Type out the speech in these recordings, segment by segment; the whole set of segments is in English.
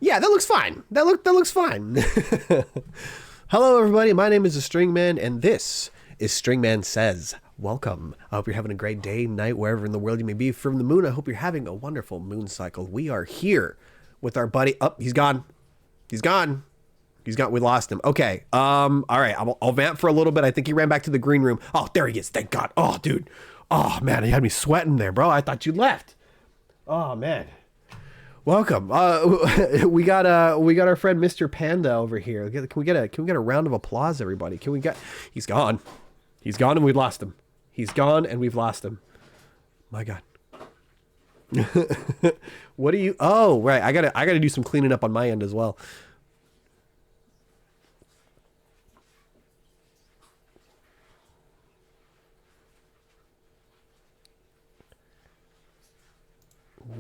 Yeah, that looks fine. That looks fine. Hello, everybody. My name is the Stringman, and this is StringManSays. Welcome. I hope you're having a great day, night, wherever in the world you may be. From the moon, I hope you're having a wonderful moon cycle. We are here with our buddy. Oh, he's gone. He's gone. He's gone. We lost him. Okay. All right. I'll vamp for a little bit. I think he ran back to the green room. Oh, there he is. Thank God. Oh, dude. Oh, man. He had me sweating there, bro. I thought you left. Oh, man. Welcome. We got our friend Mr. Panda over here. Can we get a round of applause, everybody? He's gone. He's gone and we've lost him. He's gone and we've lost him. My God. What do you? Oh, right. I gotta do some cleaning up on my end as well.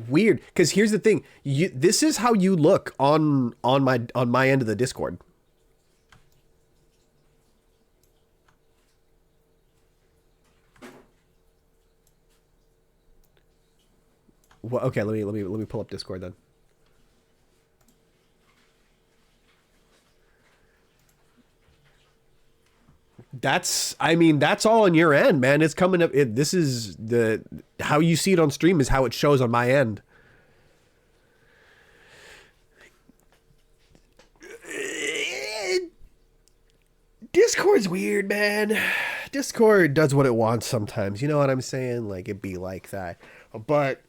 Weird, because here's the thing. This is how you look on my end of the Discord. Well, okay, let me pull up Discord then. That's all on your end, man. It's coming up. This is how you see it on stream is how it shows on my end. Discord's weird, man. Discord does what it wants sometimes. You know what I'm saying? Like, it be like that. But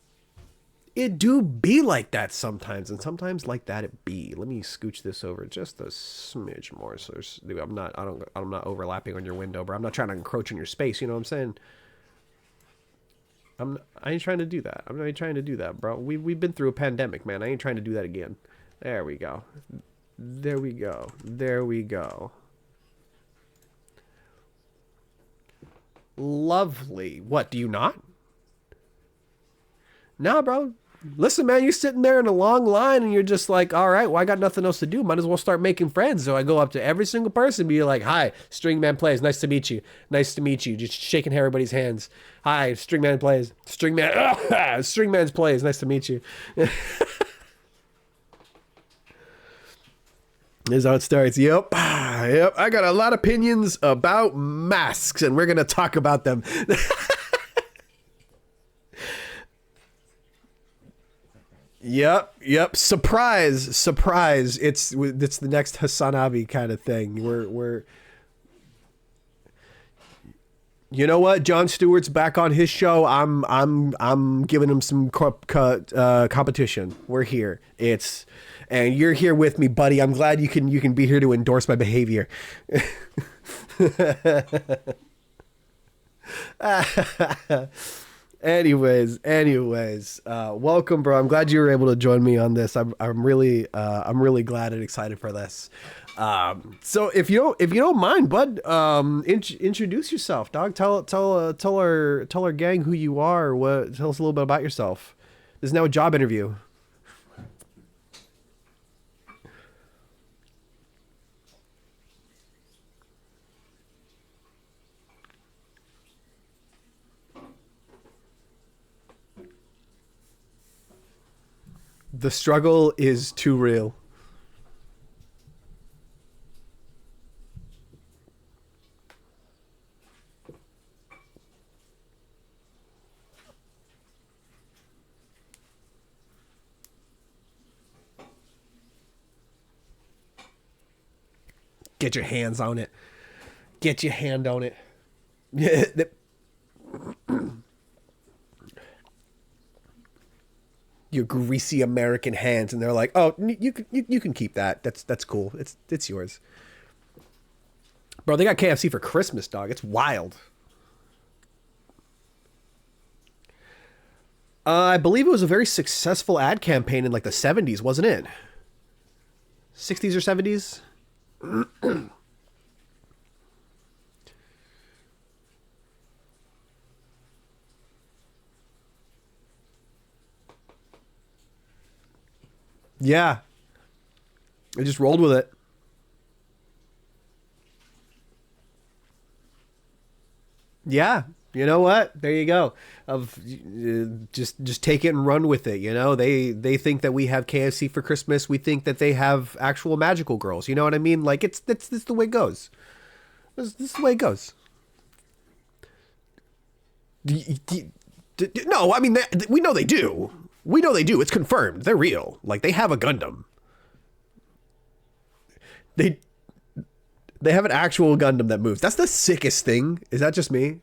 it do be like that sometimes, and sometimes like that it be. Let me scooch this over just a smidge more, so I'm not overlapping on your window, bro. I'm not trying to encroach on your space. You know what I'm saying? I ain't trying to do that. I'm not trying to do that, bro. We've been through a pandemic, man. I ain't trying to do that again. There we go. There we go. There we go. Lovely. What, do you not? Nah, bro. Listen, man, you're sitting there in a long line and you're just like, all right, well, I got nothing else to do. Might as well start making friends. So I go up to every single person and be like, hi, Stringman Plays. Nice to meet you. Nice to meet you. Just shaking everybody's hands. Hi, Stringman Plays. Stringman's Plays. Nice to meet you. This is how it starts. Yep. Yep. I got a lot of opinions about masks and we're going to talk about them. Yep. Surprise. It's the next Hasanabi kind of thing. We're You know what? Jon Stewart's back on his show. I'm giving him some competition. We're here. And you're here with me, buddy. I'm glad you can be here to endorse my behavior. Anyways, welcome, bro. I'm glad you were able to join me on this. I'm really glad and excited for this. So if you don't mind, bud, introduce yourself, dog. Tell our gang who you are. Tell us a little bit about yourself. This is now a job interview. The struggle is too real. Get your hands on it. Get your hand on it. Your greasy American hands, and they're like, "Oh, you can keep that. That's cool. It's yours." Bro, they got KFC for Christmas, dog. It's wild. I believe it was a very successful ad campaign in like the 70s, wasn't it? 60s or 70s? Yeah. I just rolled with it. Yeah. You know what? There you go. Of just take it and run with it. You know, they think that we have KFC for Christmas. We think that they have actual magical girls. You know what I mean? Like it's the way it goes. This is the way it goes. No, I mean we know they do. We know they do. It's confirmed. They're real. Like they have a Gundam. They have an actual Gundam that moves. That's the sickest thing. Is that just me?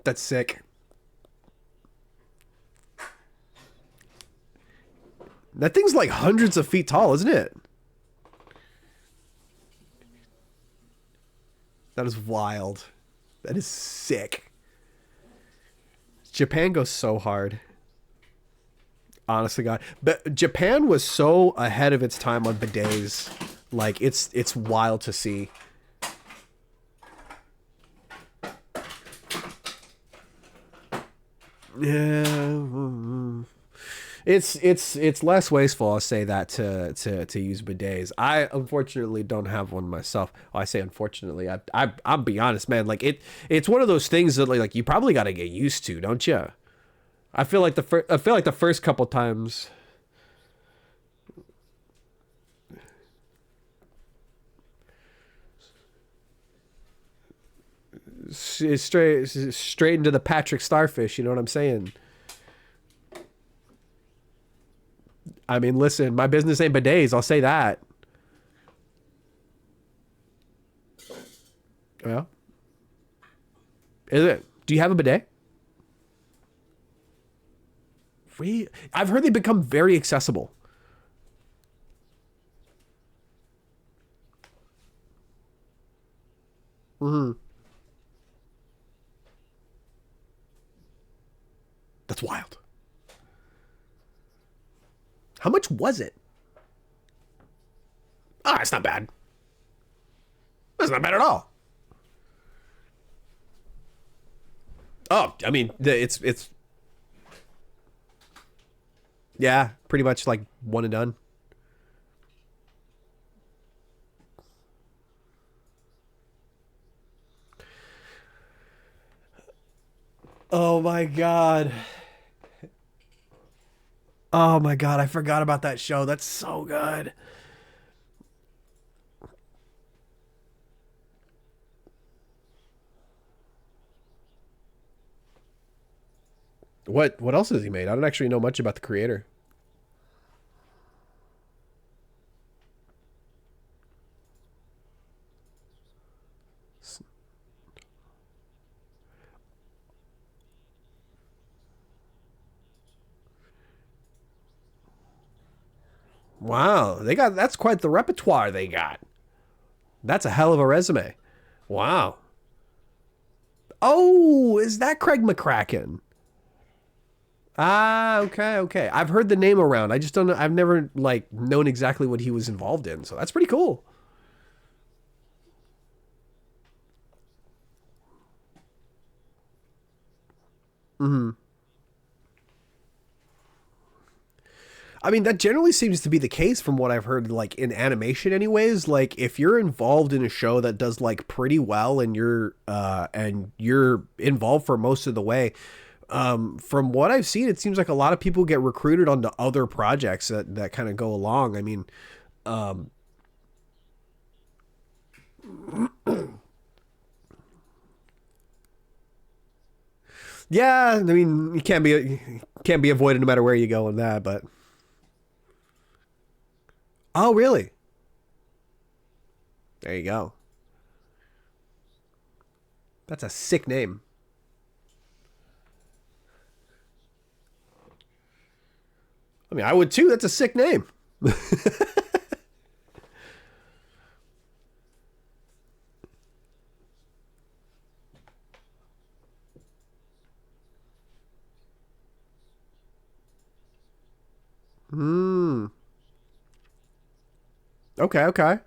That's sick. That thing's like hundreds of feet tall, isn't it? That is wild. That is sick. Japan goes so hard. Honestly, God. But Japan was so ahead of its time on bidets. Like, it's wild to see. Yeah. It's less wasteful, I'll say that, to use bidets. I unfortunately don't have one myself. Well, I say unfortunately. I'll be honest, man. Like it's one of those things that like you probably got to get used to, don't you? I feel like the first couple times. Straight into the Patrick Starfish. You know what I'm saying? I mean, listen, my business ain't bidets. I'll say that. Yeah. Is it? Do you have a bidet? I've heard they become very accessible. Mm-hmm. That's wild. How much was it? Ah, it's not bad. That's not bad at all. Oh, I mean, it's yeah, pretty much like one and done. Oh my god. Oh my god, I forgot about that show. That's so good. What else has he made? I don't actually know much about the creator. Wow, that's quite the repertoire they got. That's a hell of a resume. Wow. Oh, is that Craig McCracken? Ah, okay, okay. I've heard the name around. I just don't know. I've never like known exactly what he was involved in. So that's pretty cool. Hmm. I mean, that generally seems to be the case from what I've heard, like in animation, anyways. Like, if you're involved in a show that does like pretty well, and you're involved for most of the way, from what I've seen, it seems like a lot of people get recruited onto other projects that kind of go along. I mean, um, yeah, I mean, you can't be avoided no matter where you go in that. But oh, really? There you go. That's a sick name. I mean, I would too. That's a sick name. Hmm. Okay, okay.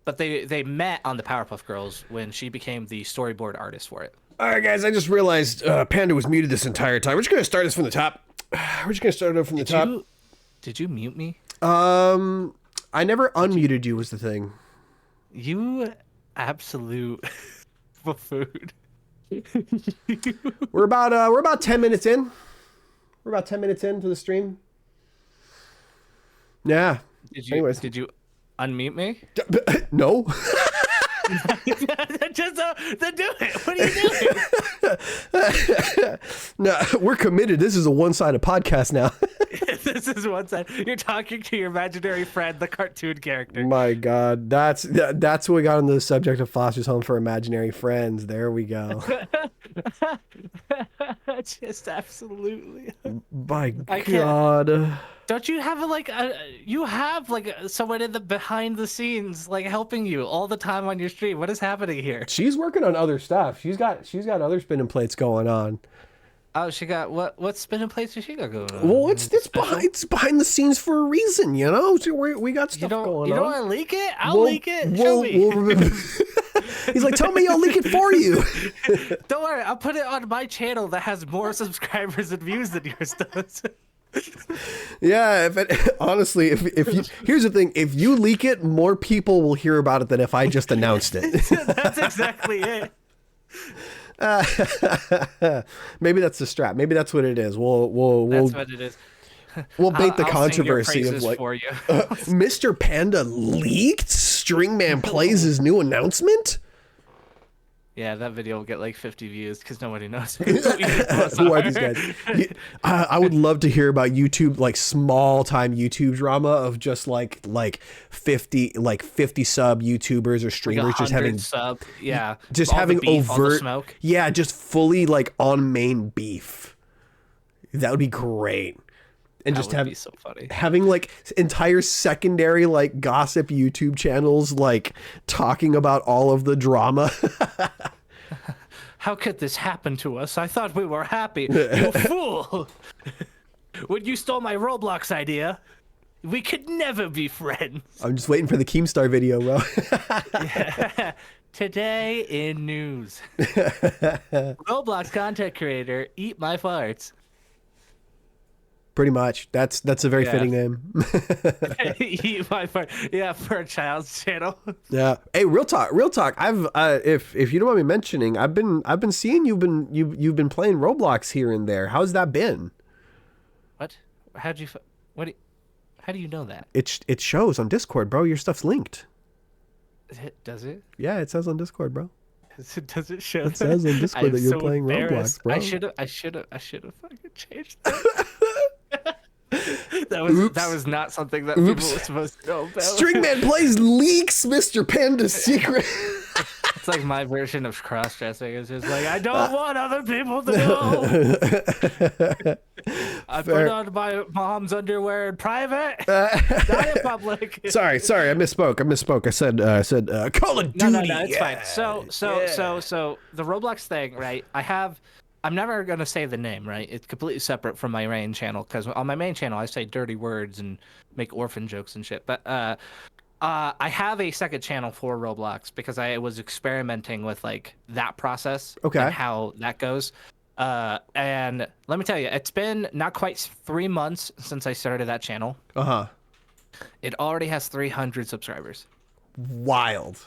But they met on the Powerpuff Girls when she became the storyboard artist for it. All right, guys, I just realized Panda was muted this entire time. We're just going to start this from the top. We're just going to start it from the top. Did you mute me? I never unmuted you was the thing. You absolute buffoon. We're about 10 minutes in. We're about 10 minutes into the stream. Yeah. Anyways. Did you unmute me? No. Just then do it. What are you doing? No, we're committed. This is a one-sided podcast now. This is one side. You're talking to your imaginary friend, the cartoon character. My God, that's what we got on the subject of Foster's Home for Imaginary Friends. There we go. Just absolutely. My God. Don't you have someone in the behind the scenes like helping you all the time on your stream? What is happening here? She's working on other stuff. She's got other spinning plates going on. Oh, she got what spinning plates does she got going on? Well, it's behind the scenes for a reason, you know. So we got stuff going on. You don't want to leak it? I'll leak it. Show me. He's like, tell me, I'll leak it for you. Don't worry, I'll put it on my channel that has more subscribers and views than yours does. Yeah, honestly, if you, here's the thing, if you leak it, more people will hear about it than if I just announced it. That's exactly it. Maybe that's the strap. Maybe that's what it is. That's what it is. We'll bait the controversy of like, for you. Mr. Panda leaked Stringman Plays his new announcement. Yeah, that video will get like 50 views because nobody knows who are these guys. I would love to hear about YouTube, like small time YouTube drama of just like 50 sub YouTubers or streamers like just having just all having the beef, all the overt smoke. Yeah, just fully like on main beef. That would be great. And That would be so funny. Having like entire secondary like gossip YouTube channels like talking about all of the drama. How could this happen to us? I thought we were happy. You fool! When you stole my Roblox idea, we could never be friends. I'm just waiting for the Keemstar video, bro. Yeah. Today in news. Roblox content creator, eat my farts. Pretty much. That's a very fitting name. Eat my fart. Yeah, for a child's channel. Yeah. Hey, real talk. I've if you don't mind me mentioning, I've been seeing you've been playing Roblox here and there. How's that been? What? How do you know that? It shows on Discord, bro. Your stuff's linked. Does it? Yeah, it says on Discord, bro. Does it show? It says on Discord that you're playing Roblox, bro. I should have fucking changed that. That was not something that people were supposed to know about. Stringman Plays leaks Mr. Panda's secret. It's like my version of cross-dressing. It's just like, I don't want other people to know. I put on my mom's underwear in private, not in public. Sorry, I misspoke. I said Call of Duty. No, it's fine. So the Roblox thing, right? I'm never going to say the name, right? It's completely separate from my main channel because on my main channel, I say dirty words and make orphan jokes and shit. But I have a second channel for Roblox because I was experimenting with like that process and how that goes. And let me tell you, it's been not quite 3 months since I started that channel. Uh-huh. It already has 300 subscribers. Wild.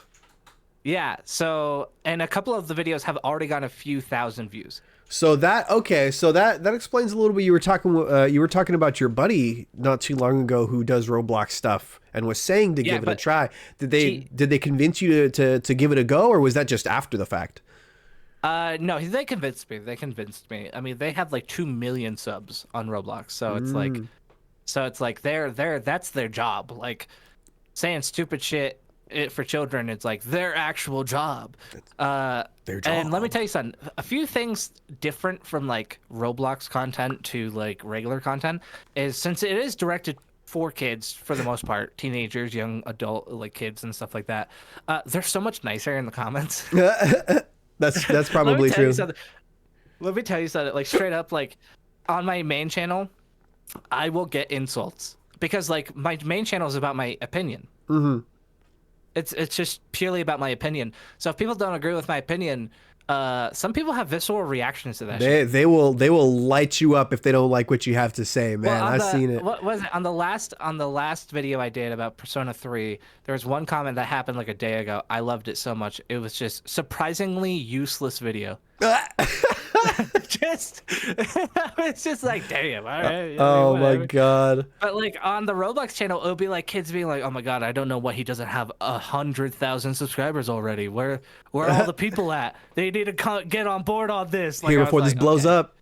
Yeah. So, and a couple of the videos have already gotten a few thousand views. So that explains a little bit. You were talking about your buddy not too long ago who does Roblox stuff and was saying to give it a try. Did they convince you to give it a go, or was that just after the fact? No, they convinced me. I mean, they have like 2 million subs on Roblox, so it's like that's their job. Like saying stupid shit for children, it's like their actual job. Their job. And let me tell you something, a few things different from like Roblox content to like regular content is since it is directed for kids for the most part, teenagers, young adult, like kids and stuff like that, they're so much nicer in the comments. That's probably true. Let me tell you something, like straight up, like on my main channel, I will get insults because like my main channel is about my opinion. Mm-hmm. It's just purely about my opinion. So if people don't agree with my opinion, some people have visceral reactions to that They shit. they will light you up if they don't like what you have to say, Well, man. I've seen it. what was it on the last video I did about Persona 3, there was one comment that happened like a day ago. I loved it so much. It was just surprisingly useless video. Just it's just like, damn, all right. I mean, Oh my whatever. god. But like on the Roblox channel, it would be like kids being like, "Oh my god, I don't know why he doesn't have 100,000 subscribers already. Where are all the people at? They need to get on board on this." Like, Here I was before this like, blows okay. up.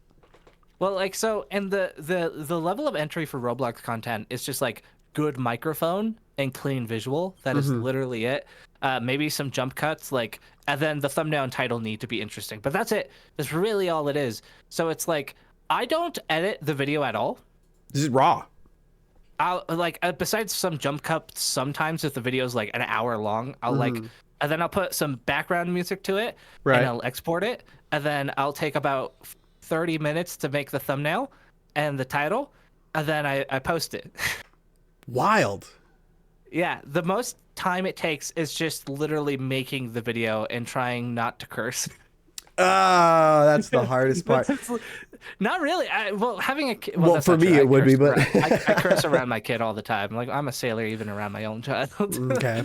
Well, like so, and the level of entry for Roblox content is just like good microphone and clean visual. That is literally it. Maybe some jump cuts, like, and then the thumbnail and title need to be interesting. But that's it. That's really all it is. So it's like I don't edit the video at all. This is raw. I'll like besides some jump cuts sometimes if the video is like an hour long, I'll like and then I'll put some background music to it Right. and I'll export it and then I'll take about 30 minutes to make the thumbnail and the title and then I post it. Wild. Yeah, the most time it takes is just literally making the video and trying not to curse. Ah, that's the hardest part. Not really. Well, having a kid. Well, That's for not me, true. it would be, but- I curse around my kid all the time. Like I'm a sailor, even around my own child. Okay.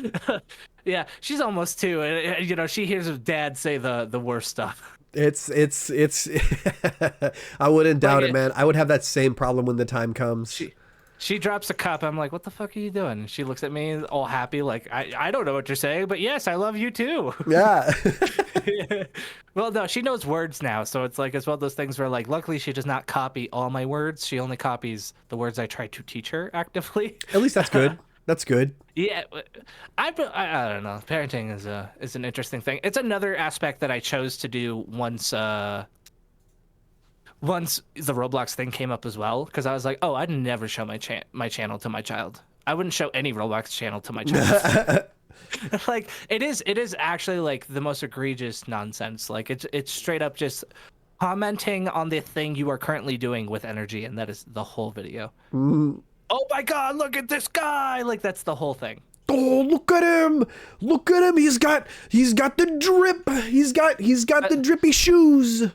Yeah, she's almost 2, and you know she hears her dad say the worst stuff. It's I wouldn't doubt Like it, man. I would have that same problem when the time comes. She drops a cup. I'm like, what the fuck are you doing? And she looks at me all happy, like I don't know what you're saying, but yes, I love you too. Yeah. Well, no, she knows words now, so it's like it's one of those things where like luckily she does not copy all my words. She only copies the words I try to teach her actively. At least that's good. That's good. Yeah, I don't know. Parenting is an interesting thing. It's another aspect that I chose to do once the Roblox thing came up as well, because I was like, oh, I'd never show my channel to my child. I wouldn't show any Roblox channel to my child. Like it is actually like the most egregious nonsense. Like it's straight up just commenting on the thing you are currently doing with energy, and that is the whole video. Oh my god, look at this guy! Like that's the whole thing. Oh, look at him! Look at him! He's got the drip. He's got the drippy shoes.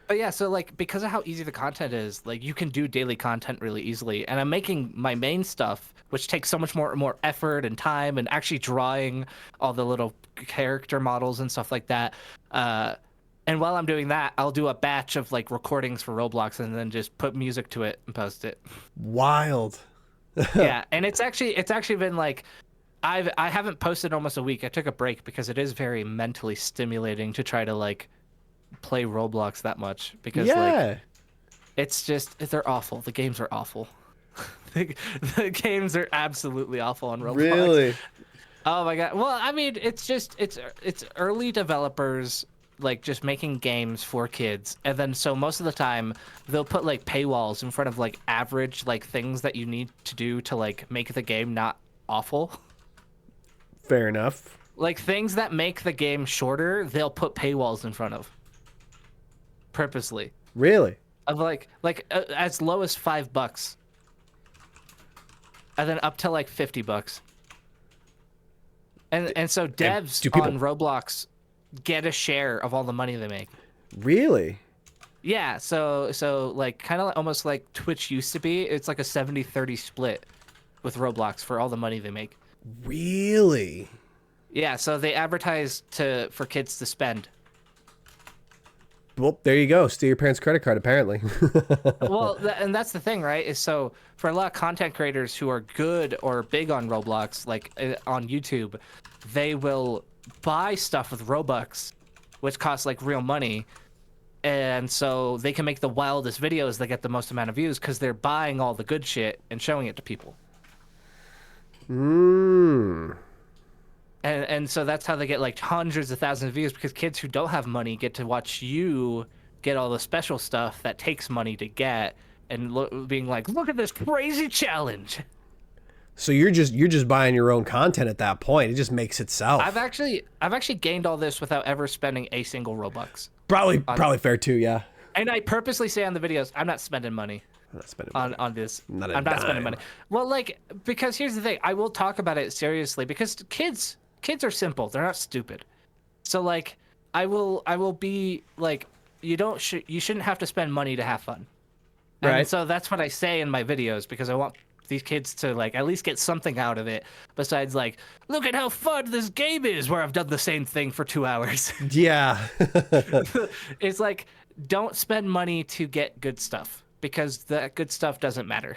But yeah, so like because of how easy the content is, like you can do daily content really easily. And I'm making my main stuff, which takes so much more effort and time, and actually drawing all the little character models and stuff like that. And while I'm doing that, I'll do a batch of like recordings for Roblox and then just put music to it and post it. Wild. Yeah, and it's actually been like I haven't posted almost a week. I took a break because it is very mentally stimulating to try to like play Roblox that much because like it's just they're awful. The games are awful. the games are absolutely awful on Roblox. Really? Oh my god. Well, I mean, it's early developers like just making games for kids, and then so most of the time they'll put like paywalls in front of like average like things that you need to do to like make the game not awful. Fair enough. Like things that make the game shorter, they'll put paywalls in front of purposely. Really? Of like as low as $5, and then up to like $50. And so devs on Roblox get a share of all the money they make. Really? Yeah, so like kind of almost like Twitch used to be. It's like a 70-30 split with Roblox for all the money they make. Really? Yeah, so they advertise for kids to spend. Well, there you go. Steal your parents' credit card, apparently. Well, and that's the thing, right? Is so for a lot of content creators who are good or big on Roblox, like on YouTube, they will buy stuff with Robux, which costs like real money, and so they can make the wildest videos that get the most amount of views because they're buying all the good shit and showing it to people. And so that's how they get like hundreds of thousands of views, because kids who don't have money get to watch you get all the special stuff that takes money to get, and being like, look at this crazy challenge. So you're just buying your own content at that point. It just makes itself. I've actually gained all this without ever spending a single Robux. Probably fair too, yeah. And I purposely say on the videos, I'm not spending money. I'm not spending money. On this. I'm not spending money. Well, like, because here's the thing, I will talk about it seriously because kids are simple. They're not stupid. So like I will be like, you shouldn't have to spend money to have fun. And Right. so that's what I say in my videos, because I want these kids to like at least get something out of it besides like, look at how fun this game is, where I've done the same thing for 2 hours. Yeah. It's like, don't spend money to get good stuff, because that good stuff doesn't matter.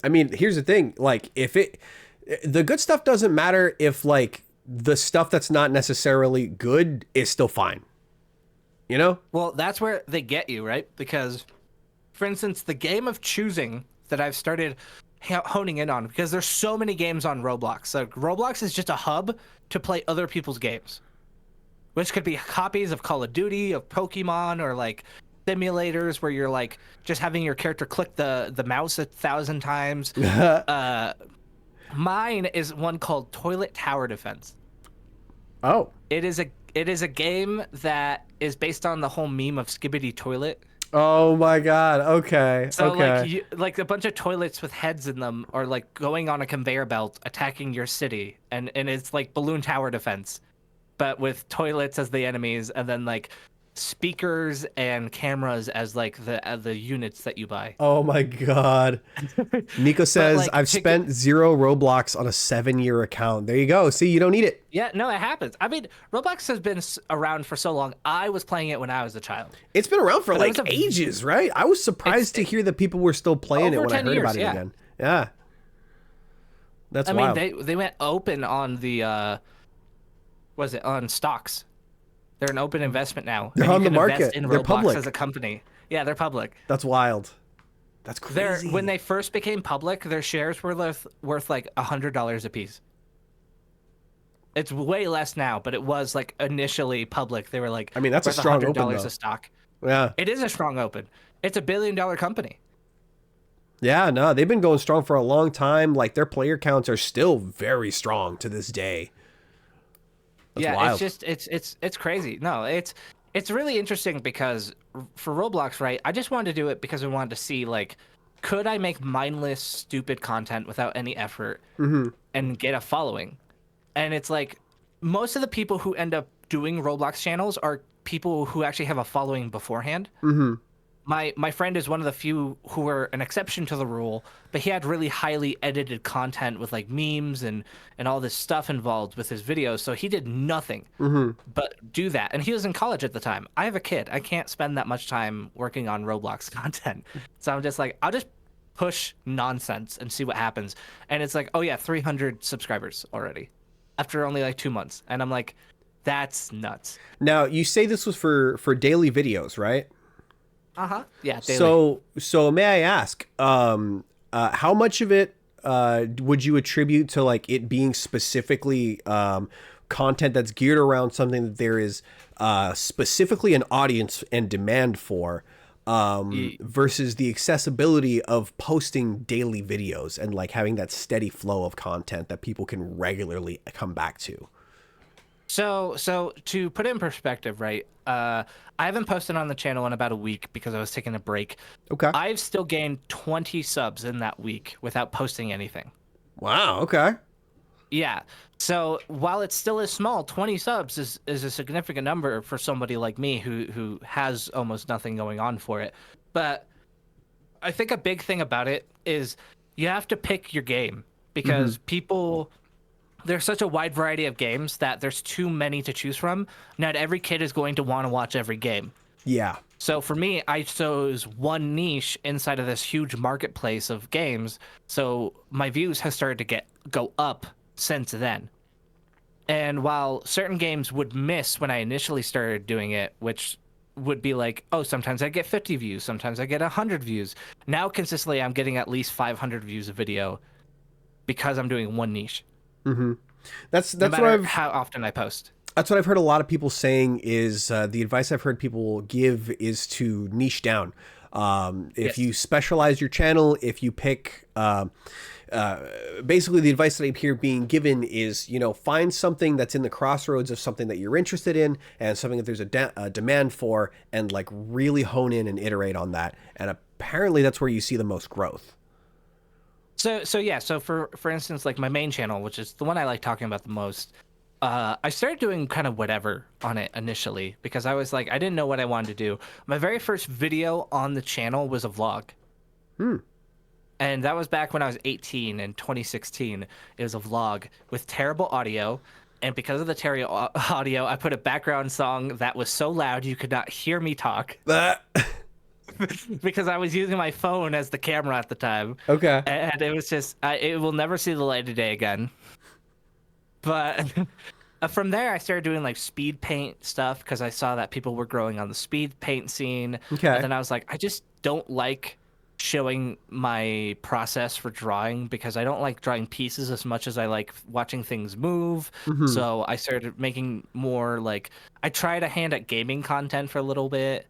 I mean, here's the thing. Like, the good stuff doesn't matter if like the stuff that's not necessarily good is still fine. You know? Well, that's where they get you, right? Because, for instance, the game of choosing that I've started honing in on, because there's so many games on Roblox. So Roblox is just a hub to play other people's games, which could be copies of Call of Duty, of Pokemon, or like simulators where you're like just having your character click the mouse 1,000 times. Mine is one called Toilet Tower Defense. Oh. It is a game that is based on the whole meme of Skibbity Toilet. Oh my God. Okay. So okay. like a bunch of toilets with heads in them are like going on a conveyor belt attacking your city, and it's like balloon tower defense, but with toilets as the enemies, and then like speakers and cameras as like the units that you buy. Oh my God. Nico says, like, I've spent 0 Roblox on a 7-year account. There you go. See, you don't need it. Yeah, no, it happens. I mean, Roblox has been around for so long. I was playing it when I was a child. It's been around for like ages, right? I was surprised to hear that people were still playing it when I heard about it again. Yeah. That's wild. I mean, they went open on the, was it on stocks? They're an open investment now. They're on the market. In They're Roblox public as a company. Yeah, they're public. That's wild. That's crazy. When they first became public, their shares were worth like $100 a piece. It's way less now, but it was like initially public. They were like, I mean, that's a strong open, though. $100 a stock. Yeah. It is a strong open. It's $1 billion company. Yeah, no, they've been going strong for a long time. Like, their player counts are still very strong to this day. That's wild. It's just it's crazy. No, it's really interesting because for Roblox, right? I just wanted to do it because I wanted to see, like, could I make mindless, stupid content without any effort and get a following? And it's like, most of the people who end up doing Roblox channels are people who actually have a following beforehand. My friend is one of the few who were an exception to the rule, but he had really highly edited content with like memes and all this stuff involved with his videos. So he did nothing but do that. And he was in college at the time. I have a kid. I can't spend that much time working on Roblox content. So I'm just like, I'll just push nonsense and see what happens. And it's like, oh yeah, 300 subscribers already after only like 2 months. And I'm like, that's nuts. Now, you say this was for daily videos, right? Yeah. Daily. So may I ask, how much of it would you attribute to like it being specifically content that's geared around something that there is specifically an audience and demand for, versus the accessibility of posting daily videos and like having that steady flow of content that people can regularly come back to? So to put it in perspective, right? I haven't posted on the channel in about a week because I was taking a break. Okay. I've still gained 20 subs in that week without posting anything. Wow. Okay. Yeah. So while it still is small, 20 subs is a significant number for somebody like me who has almost nothing going on for it. But I think a big thing about it is you have to pick your game, because people... There's such a wide variety of games that there's too many to choose from. Not every kid is going to want to watch every game. Yeah. So for me, I chose one niche inside of this huge marketplace of games. So my views have started to go up since then. And while certain games would miss when I initially started doing it, which would be like, oh, sometimes I get 50 views, sometimes I get 100 views. Now consistently I'm getting at least 500 views a video because I'm doing one niche. That's no what matter how often I post. That's what I've heard a lot of people saying is the advice I've heard people give is to niche down. If you specialize your channel, if you pick, basically the advice that I hear being given is, you know, find something that's in the crossroads of something that you're interested in and something that there's a demand for, and like really hone in and iterate on that. And apparently that's where you see the most growth. So for instance, like my main channel, which is the one I like talking about the most, I started doing kind of whatever on it initially because I was like, I didn't know what I wanted to do. My very first video on the channel was a vlog. Hmm. And that was back when I was 18 in 2016. It was a vlog with terrible audio. And because of the terrible audio, I put a background song that was so loud you could not hear me talk because I was using my phone as the camera at the time. Okay. And it was just, it will never see the light of day again. But from there, I started doing like speed paint stuff because I saw that people were growing on the speed paint scene. Okay. And then I was like, I just don't like showing my process for drawing because I don't like drawing pieces as much as I like watching things move. So I started making more like, I tried a hand at gaming content for a little bit.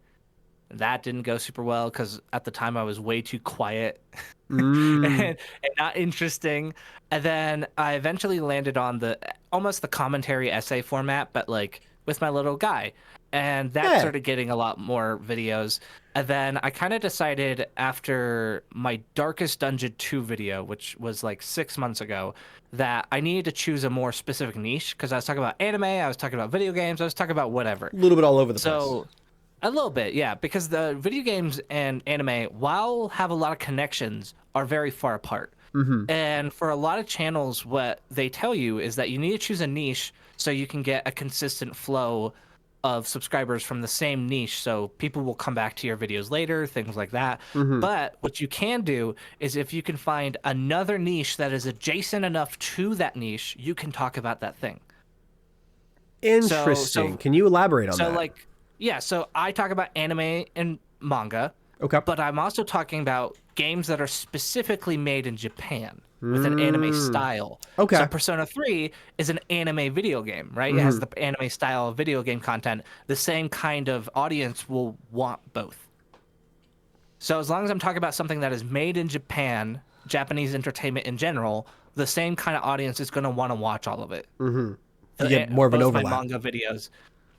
That didn't go super well because at the time I was way too quiet and not interesting. And then I eventually landed on almost the commentary essay format, but like with my little guy. And that started getting a lot more videos. And then I kind of decided after my Darkest Dungeon 2 video, which was like 6 months ago, that I needed to choose a more specific niche because I was talking about anime, I was talking about video games, I was talking about whatever. A little bit all over the place. So a little bit, yeah, because the video games and anime, while have a lot of connections, are very far apart. And for a lot of channels, what they tell you is that you need to choose a niche so you can get a consistent flow of subscribers from the same niche, so people will come back to your videos later, things like that. But what you can do is if you can find another niche that is adjacent enough to that niche, you can talk about that thing. Interesting. Can you elaborate on that? So like, yeah, so I talk about anime and manga. Okay. But I'm also talking about games that are specifically made in Japan with an anime style. Okay. So Persona 3 is an anime video game, right? It has the anime style of video game content. The same kind of audience will want both. So as long as I'm talking about something that is made in Japan, Japanese entertainment in general, the same kind of audience is going to want to watch all of it. You get more of an overlap. My manga videos.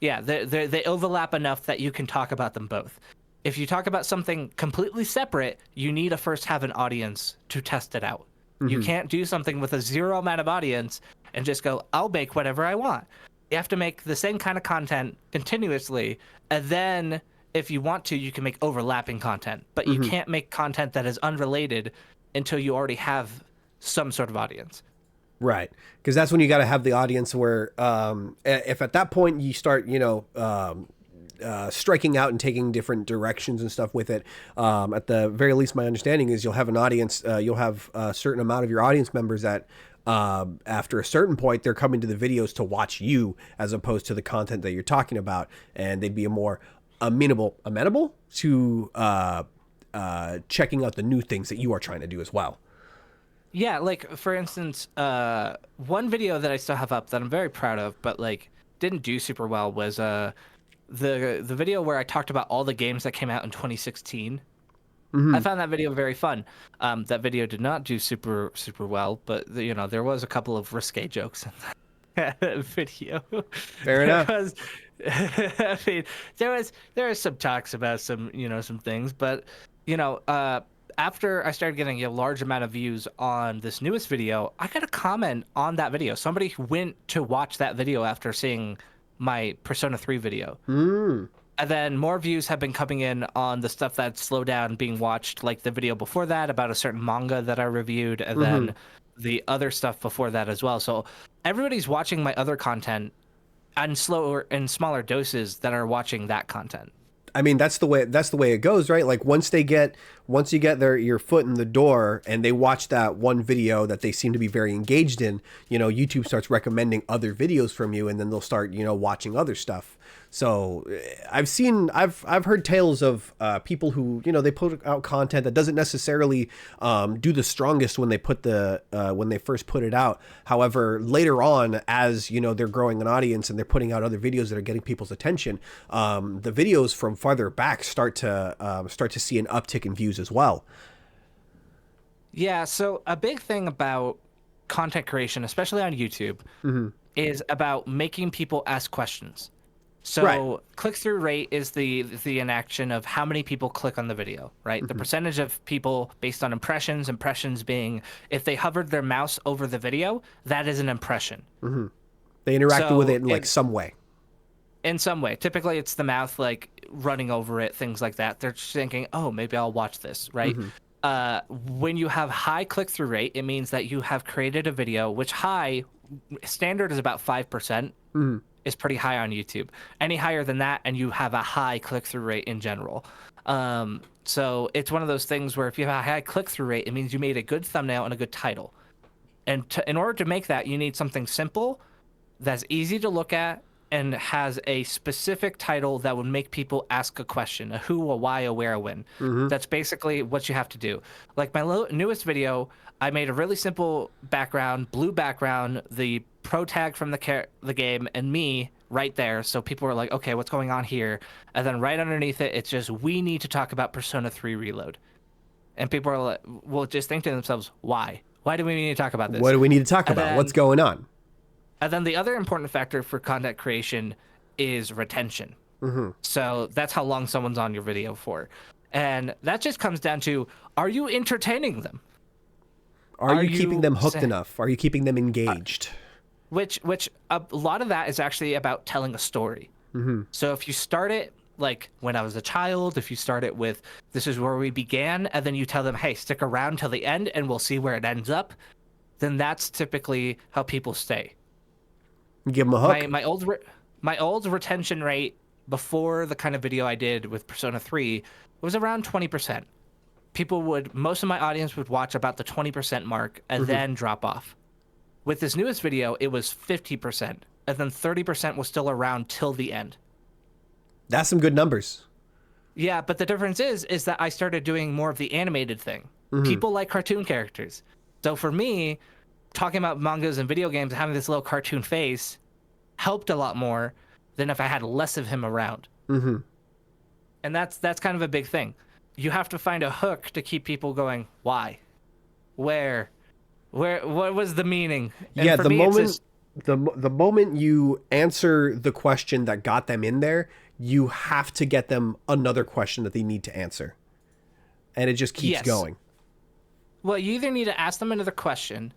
Yeah, they overlap enough that you can talk about them both. If you talk about something completely separate, you need to first have an audience to test it out. You can't do something with a zero amount of audience and just go, I'll make whatever I want. You have to make the same kind of content continuously, and then if you want to, you can make overlapping content. But you can't make content that is unrelated until you already have some sort of audience. Right. Because that's when you got to have the audience where if at that point you start, striking out and taking different directions and stuff with it. At the very least, my understanding is you'll have an audience, you'll have a certain amount of your audience members that after a certain point, they're coming to the videos to watch you as opposed to the content that you're talking about. And they'd be more amenable to checking out the new things that you are trying to do as well. Yeah, like for instance, one video that I still have up that I'm very proud of, but like didn't do super well was the video where I talked about all the games that came out in 2016. I found that video very fun. That video did not do super well, but there was a couple of risque jokes in that video. Fair enough. I mean, there was some talks about some things, but after I started getting a large amount of views on this newest video, I got a comment on that video. Somebody went to watch that video after seeing my Persona 3 video. And then more views have been coming in on the stuff that's slowed down being watched, like the video before that about a certain manga that I reviewed, and then the other stuff before that as well. So everybody's watching my other content and smaller doses that are watching that content. I mean, that's the way it goes, right? Like once you get your foot in the door and they watch that one video that they seem to be very engaged in, YouTube starts recommending other videos from you, and then they'll start, watching other stuff. So I've heard tales of people who, they put out content that doesn't necessarily do the strongest when they when they first put it out. However, later on, as they're growing an audience and they're putting out other videos that are getting people's attention, the videos from farther back start to see an uptick in views as well. Yeah. So a big thing about content creation, especially on YouTube, is about making people ask questions. So click-through rate is the inaction of how many people click on the video, right? The percentage of people based on impressions being if they hovered their mouse over the video, that is an impression. They interacted with So it in like some way. in some way, typically it's the mouth like running over it, things like that. They're just thinking, oh, maybe I'll watch this, right? When you have high click-through rate, it means that you have created a video, which high standard is about 5%, is pretty high on YouTube. Any higher than that, and you have a high click-through rate in general. So it's one of those things where if you have a high click-through rate, it means you made a good thumbnail and a good title. And in order to make that, you need something simple, that's easy to look at, and has a specific title that would make people ask a question, a who, a why, a where, a when. That's basically what you have to do. Like my newest video, I made a really simple background, blue background, the pro tag from the game, and me right there. So people were like, okay, what's going on here? And then right underneath it, it's just, we need to talk about Persona 3 Reload. And people are like, will just think to themselves, why? Why do we need to talk about this? What do we need to talk about? What's going on? And then the other important factor for content creation is retention. So that's how long someone's on your video for. And that just comes down to, are you entertaining them? Are you keeping them hooked enough? Are you keeping them engaged? Which a lot of that is actually about telling a story. So if you start it like when I was a child, if you start it with, this is where we began, and then you tell them, hey, stick around till the end and we'll see where it ends up, then that's typically how people stay. Give them a hook. My old retention rate before the kind of video I did with Persona 3 was around 20%. Most of my audience would watch about the 20% mark and then drop off. With this newest video, it was 50%, and then 30% was still around till the end. That's some good numbers. Yeah, but the difference is that I started doing more of the animated thing. People like cartoon characters. So for me, talking about mangas and video games, having this little cartoon face helped a lot more than if I had less of him around. And that's kind of a big thing. You have to find a hook to keep people going. Why? Where? What was the meaning? And yeah, for the me, moment the moment you answer the question that got them in there, you have to get them another question that they need to answer. And it just keeps going. Well, you either need to ask them another question,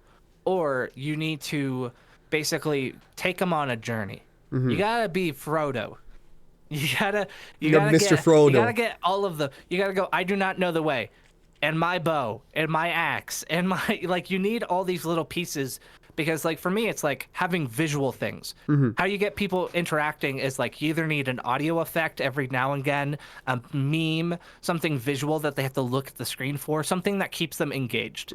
or you need to basically take them on a journey. You gotta be Frodo. You gotta Mr. Frodo. You gotta get all of the. You gotta go. I do not know the way, and my bow, and my axe, and my you need all these little pieces, because for me it's like having visual things. How you get people interacting is you either need an audio effect every now and again, a meme, something visual that they have to look at the screen for, something that keeps them engaged.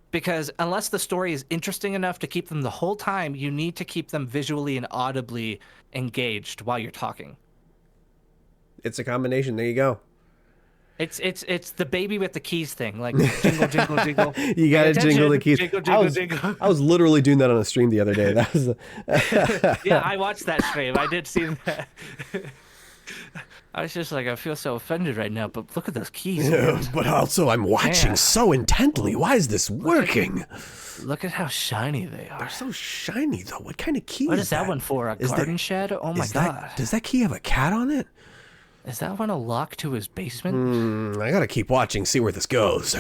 Because unless the story is interesting enough to keep them the whole time, you need to keep them visually and audibly engaged while you're talking. It's a combination. There you go. It's the baby with the keys thing, jingle, jingle, jingle. You gotta jingle the keys. Jingle, jingle, jingle. I was literally doing that on a stream the other day. That was. Yeah, I watched that stream. I did see that. I was just I feel so offended right now, but look at those keys. But also, I'm watching so intently. Why is this working? Look at how shiny they are. They're so shiny, though. What kind of key What is that? What is that one for? A garden shed? Oh my god. Does that key have a cat on it? Is that one a lock to his basement? I gotta keep watching, see where this goes.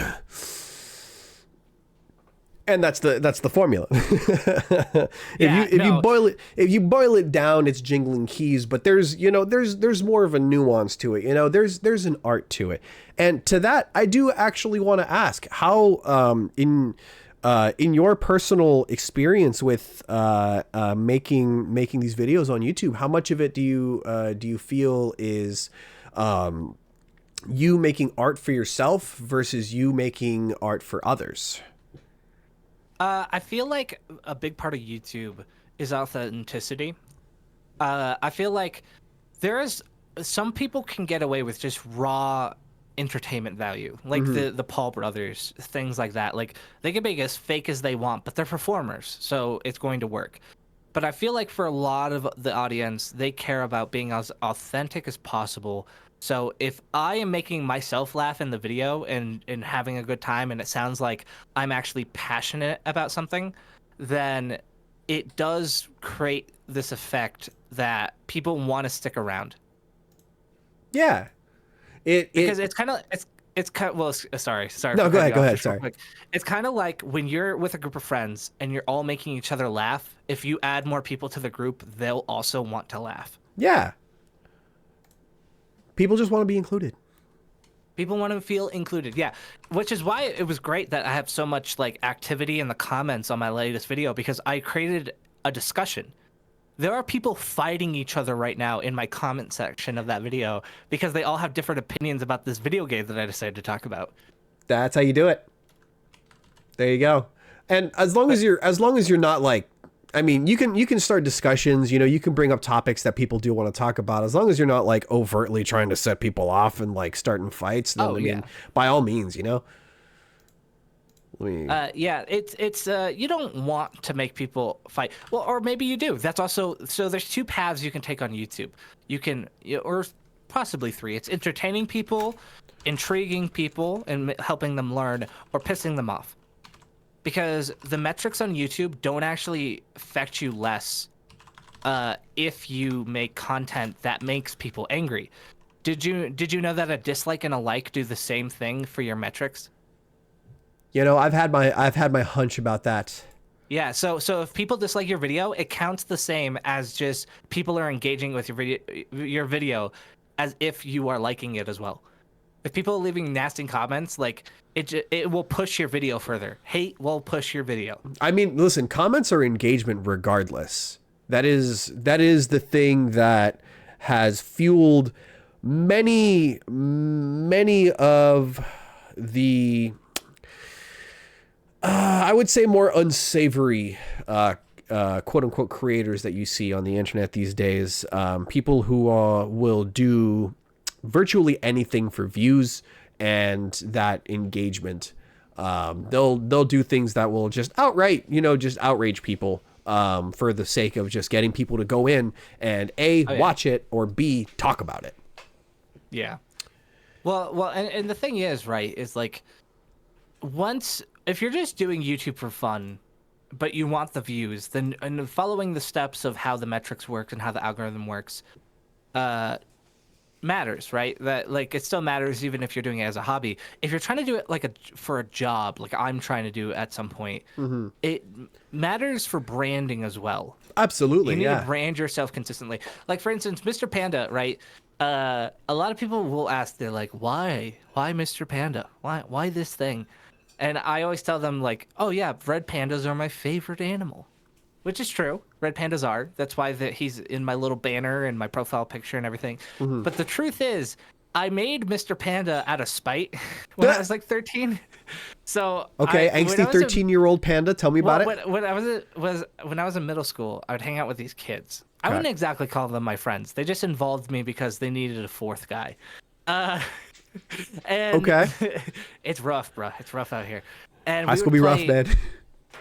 And that's the formula. If you boil it down, it's jingling keys, but there's more of a nuance to it. There's an art to it. And to that, I do actually want to ask how in your personal experience with making these videos on YouTube, how much of it do you feel is you making art for yourself versus you making art for others? I feel like a big part of YouTube is authenticity. I feel like some people can get away with just raw entertainment value, like the Paul brothers, things like that. They can make as fake as they want, but they're performers, so it's going to work. But I feel like for a lot of the audience, they care about being as authentic as possible. So if I am making myself laugh in the video and having a good time, and it sounds like I'm actually passionate about something, then it does create this effect that people want to stick around. Yeah. Because it's it's kind well, sorry. No, for go cutting ahead. you Go off ahead. just real Sorry. quick. It's kind of like when you're with a group of friends and you're all making each other laugh. If you add more people to the group, they'll also want to laugh. Yeah. People just want to be included. People want to feel included, yeah. Which is why it was great that I have so much like activity in the comments on my latest video, because I created a discussion. There are people fighting each other right now in my comment section of that video because they all have different opinions about this video game that I decided to talk about. That's how you do it. There you go. And as long as you're not like, I mean, you can start discussions, you know, you can bring up topics that people do want to talk about. As long as you're not like overtly trying to set people off and like starting fights, then by all means, you know. Yeah, it's you don't want to make people fight. Well, or maybe you do. That's also, so there's two paths you can take on YouTube. You can, or possibly three. It's entertaining people, intriguing people, and helping them learn, or pissing them off. Because the metrics on YouTube don't actually affect you less if you make content that makes people angry. Did you know that a dislike and a like do the same thing for your metrics? You know, I've had my hunch about that. Yeah, so if people dislike your video, it counts the same as just people are engaging with your video as if you are liking it as well. If people are leaving nasty comments, like it will push your video further. Hate will push your video. I mean, listen, comments are engagement regardless. That is the thing that has fueled many of the I would say more unsavory quote unquote creators that you see on the internet these days. People who will do virtually anything for views and that engagement. They'll do things that will just outright, just outrage people for the sake of just getting people to go in and watch it, or B, talk about it. Yeah. Well, and the thing is, right, is like, if you're just doing YouTube for fun, but you want the views, then and following the steps of how the metrics work and how the algorithm works, matters, right? That like it still matters even if you're doing it as a hobby. If you're trying to do it for a job, like I'm trying to do at some point, it matters for branding as well. Absolutely, you need to brand yourself consistently. Like for instance, Mr. Panda, right? A lot of people will ask, they're like, why Mr. Panda? Why this thing? And I always tell them like, oh yeah, red pandas are my favorite animal, which is true. Red pandas are. That's why he's in my little banner and my profile picture and everything. But the truth is, I made Mr. Panda out of spite when I was like 13. So okay, angsty 13-year-old panda. Tell me about it. When I was in middle school, I would hang out with these kids. I wouldn't exactly call them my friends. They just involved me because they needed a fourth guy. And okay, it's rough, bro. It's rough out here. And high school be rough, man.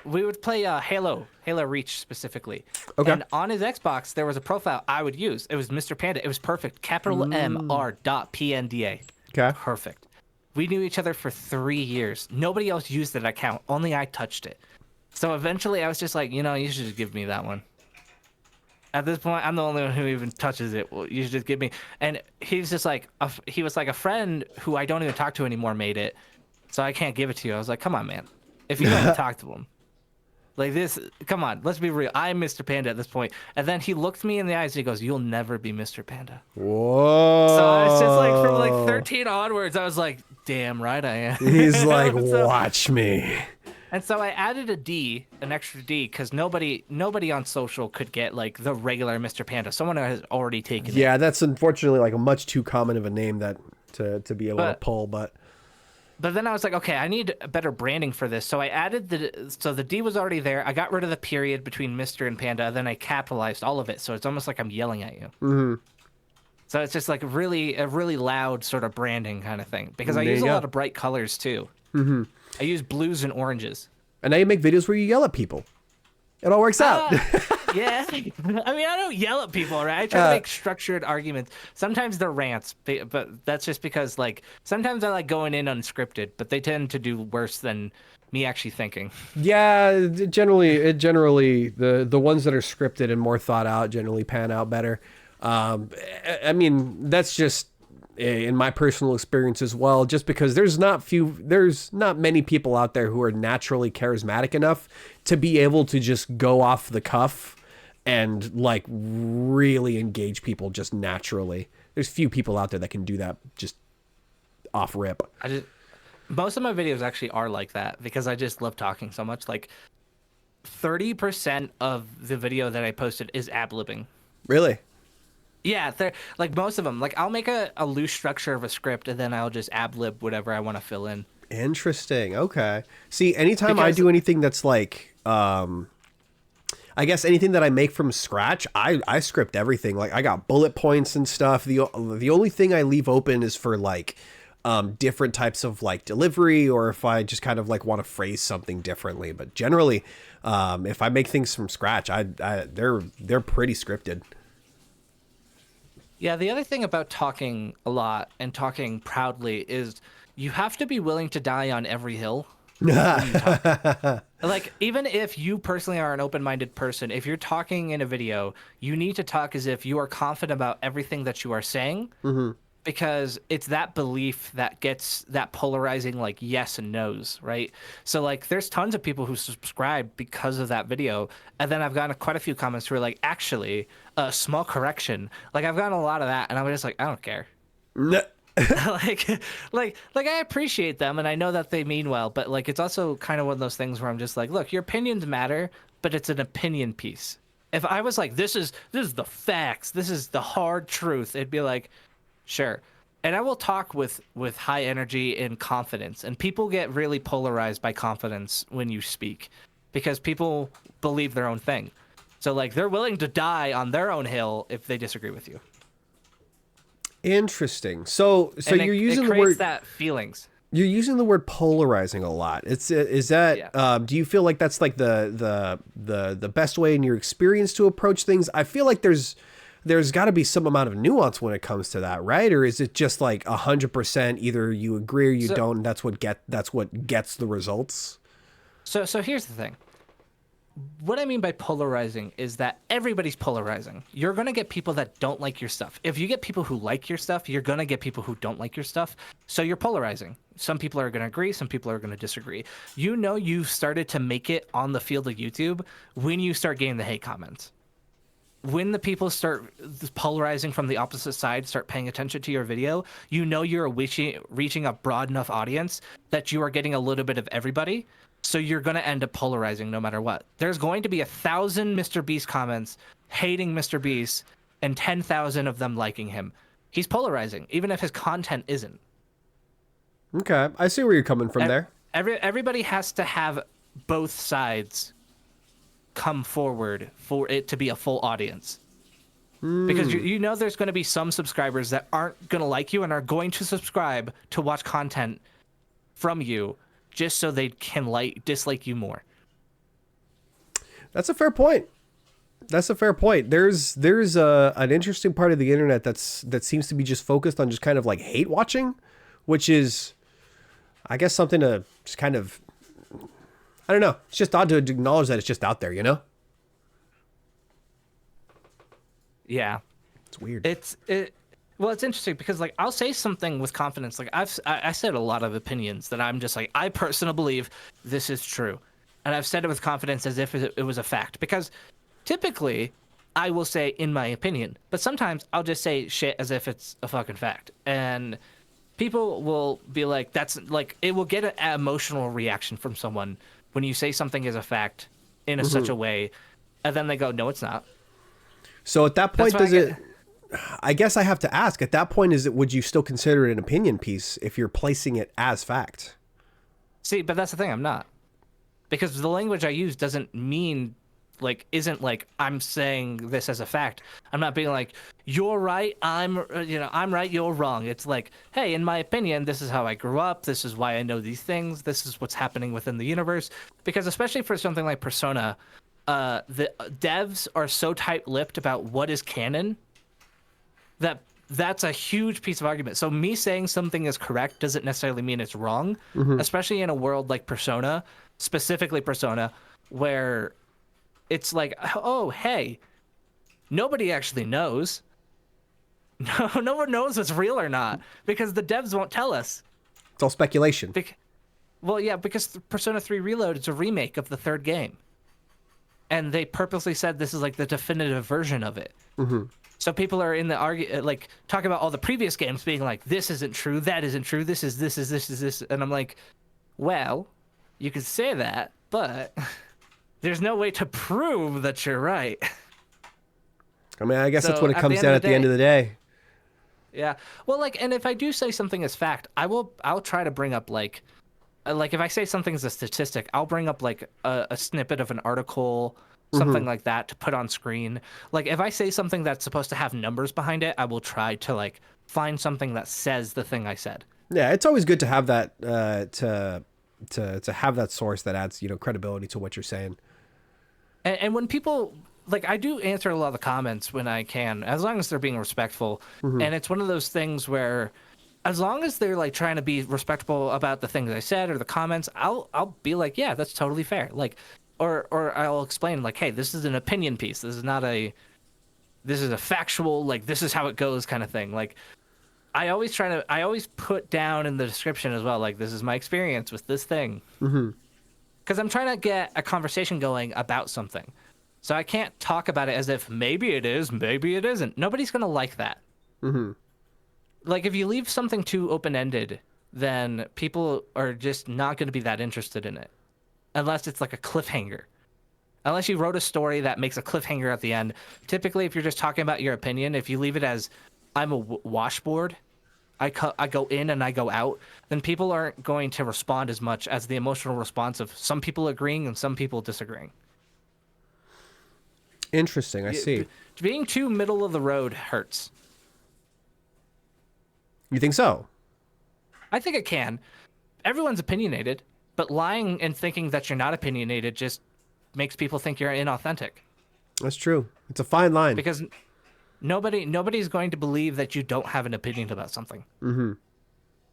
We would play Halo Reach specifically. Okay. And on his Xbox, there was a profile I would use. It was Mr. Panda. It was perfect. Capital MR.PNDA. Okay. Perfect. We knew each other for 3 years. Nobody else used that account. Only I touched it. So eventually, I was just like, you should just give me that one. At this point, I'm the only one who even touches it. Well, you should just give me. And he's just like, he was like a friend who I don't even talk to anymore made it. So I can't give it to you. I was like, come on, man. If you don't even talk to him. Like this, come on, let's be real. I'm Mr. Panda at this point. And then he looked me in the eyes and he goes, you'll never be Mr. Panda. Whoa. So I was just like, from like 13 onwards, I was like, damn right I am. He's like, watch me. And so I added an extra D, because nobody on social could get like the regular Mr. Panda. Someone has already taken it. Yeah, that's unfortunately like a much too common of a name that to be able to pull, But then I was like, okay, I need better branding for this. So I added the D was already there. I got rid of the period between Mr. and Panda. Then I capitalized all of it. So it's almost like I'm yelling at you. So it's just like a really loud sort of branding kind of thing, because I use a lot of bright colors too. I use blues and oranges. And now you make videos where you yell at people. It all works out. Yeah. I mean, I don't yell at people, right? I try to make structured arguments. Sometimes they're rants, but that's just because, like, sometimes I like going in unscripted, but they tend to do worse than me actually thinking. Yeah, generally, the ones that are scripted and more thought out generally pan out better. I mean, that's just in my personal experience as well, just because there's not many people out there who are naturally charismatic enough to be able to just go off the cuff and like really engage people just naturally. There's few people out there that can do that just off rip. Most of my videos actually are like that because I just love talking so much. Like 30% of the video that I posted is ad-libbing. Really? Yeah, they're like most of them. Like I'll make a loose structure of a script and then I'll just ad-lib whatever I want to fill in. Interesting. Okay. See, anytime I do anything that's like, I guess anything that I make from scratch, I script everything. Like I got bullet points and stuff. The only thing I leave open is for like different types of like delivery, or if I just kind of like want to phrase something differently. But generally, if I make things from scratch, they're pretty scripted. Yeah, the other thing about talking a lot and talking proudly is you have to be willing to die on every hill. Like, even if you personally are an open-minded person, if you're talking in a video, you need to talk as if you are confident about everything that you are saying, because it's that belief that gets that polarizing, like, yes and no's, right? So, like, there's tons of people who subscribe because of that video, and then I've gotten quite a few comments who are like, actually, a small correction. Like, I've gotten a lot of that, and I'm just like, I don't care. like I appreciate them and I know that they mean well, but like it's also kind of one of those things where I'm just like, look, your opinions matter, but it's an opinion piece. If I was like, this is the facts, this is the hard truth, it'd be like, sure. And I will talk with high energy and confidence, and people get really polarized by confidence when you speak because people believe their own thing. So like they're willing to die on their own hill if they disagree with you. Interesting. So you're using the word that feelings. You're using the word polarizing a lot. Is that yeah. Do you feel like that's like the best way in your experience to approach things? I feel like there's got to be some amount of nuance when it comes to that, right? Or is it just like 100% either you agree or you don't, and that's what gets the results? So here's the thing. What I mean by polarizing is that everybody's polarizing. You're going to get people that don't like your stuff. If you get people who like your stuff, you're going to get people who don't like your stuff. So you're polarizing. Some people are going to agree. Some people are going to disagree. You know, you've started to make it on the field of YouTube when you start getting the hate comments. When the people start polarizing from the opposite side, start paying attention to your video, you know you're reaching a broad enough audience that you are getting a little bit of everybody. So you're going to end up polarizing no matter what. There's going to be 1,000 Mr. Beast comments hating Mr. Beast and 10,000 of them liking him. He's polarizing, even if his content isn't. Okay, I see where you're coming from there. Everybody has to have both sides come forward for it to be a full audience. Because you know there's going to be some subscribers that aren't going to like you and are going to subscribe to watch content from you just so they can dislike you more. That's a fair point. There's an interesting part of the internet that seems to be just focused on just kind of like hate watching, which is, I guess, something to just kind of, I don't know. It's just odd to acknowledge that it's just out there, you know? Yeah. It's weird. Well, it's interesting because, like, I'll say something with confidence. Like, I said a lot of opinions that I'm just like, I personally believe this is true. And I've said it with confidence as if it was a fact. Because typically, I will say, in my opinion. But sometimes I'll just say shit as if it's a fucking fact. And people will be like, that's, like, it will get an emotional reaction from someone when you say something is a fact in such a way. And then they go, no, it's not. So at that point, I guess I have to ask, at that point, would you still consider it an opinion piece if you're placing it as fact? See, but that's the thing, I'm not. Because the language I use isn't like I'm saying this as a fact. I'm not being like, you're right, I'm right, you're wrong. It's like, hey, in my opinion, this is how I grew up, this is why I know these things, this is what's happening within the universe. Because especially for something like Persona, the devs are so tight-lipped about what is canon that's a huge piece of argument. So me saying something is correct doesn't necessarily mean it's wrong, especially in a world like Persona, specifically Persona, where it's like, oh, hey, nobody actually knows. No, no one knows what's real or not because the devs won't tell us. It's all speculation. Well, yeah, because Persona 3 Reload is a remake of the third game. And they purposely said this is like the definitive version of it. Mm-hmm. So people are in the like talking about all the previous games being like, this isn't true, that isn't true, this is this. And I'm like, well, you could say that, but there's no way to prove that you're right. I mean, I guess that's So what it comes down at the end of the day. Yeah. Well, like, and if I do say something as fact, I'll try to bring up like if I say something as a statistic, I'll bring up like a snippet of an article, something like that to put on screen. Like if I say something that's supposed to have numbers behind it, I will try to like find something that says the thing I said. Yeah, it's always good to have that to have that source that adds, credibility to what you're saying. And when people like, I do answer a lot of the comments when I can, as long as they're being respectful. And it's one of those things where, as long as they're like trying to be respectful about the things I said or the comments, I'll be like, yeah, that's totally fair. Like, or I'll explain like, hey, this is an opinion piece. This is a factual, like, this is how it goes kind of thing. Like, I always put down in the description as well, like, this is my experience with this thing. Because I'm trying to get a conversation going about something. So I can't talk about it as if maybe it is, maybe it isn't. Nobody's going to like that. Like, if you leave something too open-ended, then people are just not going to be that interested in it. Unless it's like a cliffhanger. Unless you wrote a story that makes a cliffhanger at the end. Typically, if you're just talking about your opinion, if you leave it as, I'm a washboard, I go in and I go out, then people aren't going to respond as much as the emotional response of some people agreeing and some people disagreeing. Interesting, I see. Being too middle of the road hurts. You think so? I think it can. Everyone's opinionated, but lying and thinking that you're not opinionated just makes people think you're inauthentic. That's true. It's a fine line. Because nobody's going to believe that you don't have an opinion about something.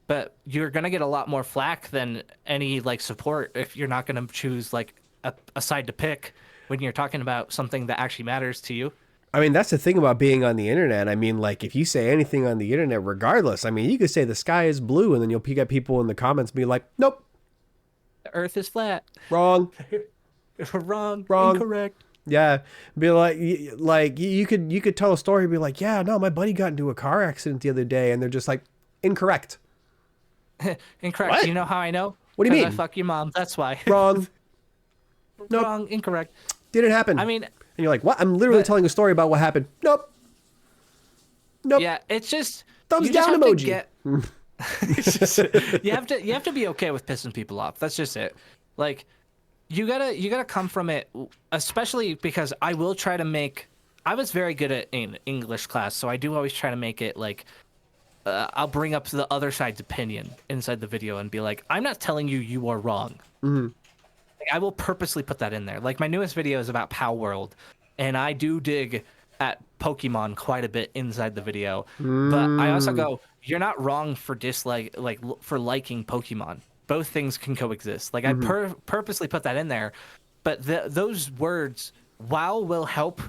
But you're going to get a lot more flack than any like support if you're not going to choose like a side to pick when you're talking about something that actually matters to you. I mean, that's the thing about being on the internet. I mean, like, if you say anything on the internet, regardless, I mean, you could say the sky is blue, and then you'll get people in the comments be like, nope. The earth is flat. Wrong. Wrong. Incorrect. Yeah. Be like you could tell a story and be like, yeah, no, my buddy got into a car accident the other day, and they're just like, incorrect. Incorrect. What? You know how I know? What do you mean? I fuck your mom. That's why. Wrong. Nope. Wrong. Incorrect. Didn't happen. I mean, and you're like, what? I'm literally telling a story about what happened. Nope. Yeah, it's just thumbs down emoji. You have to be okay with pissing people off. That's just it. Like, you gotta come from it, especially because I will try to make. I was very good at in English class, so I do always try to make it like. I'll bring up the other side's opinion inside the video and be like, I'm not telling you you are wrong. Like, I will purposely put that in there. Like, my newest video is about Pow World, and I do dig at Pokemon quite a bit inside the video. But I also go, you're not wrong for for liking Pokemon. Both things can coexist. Like, I purposely put that in there. But those words, while will help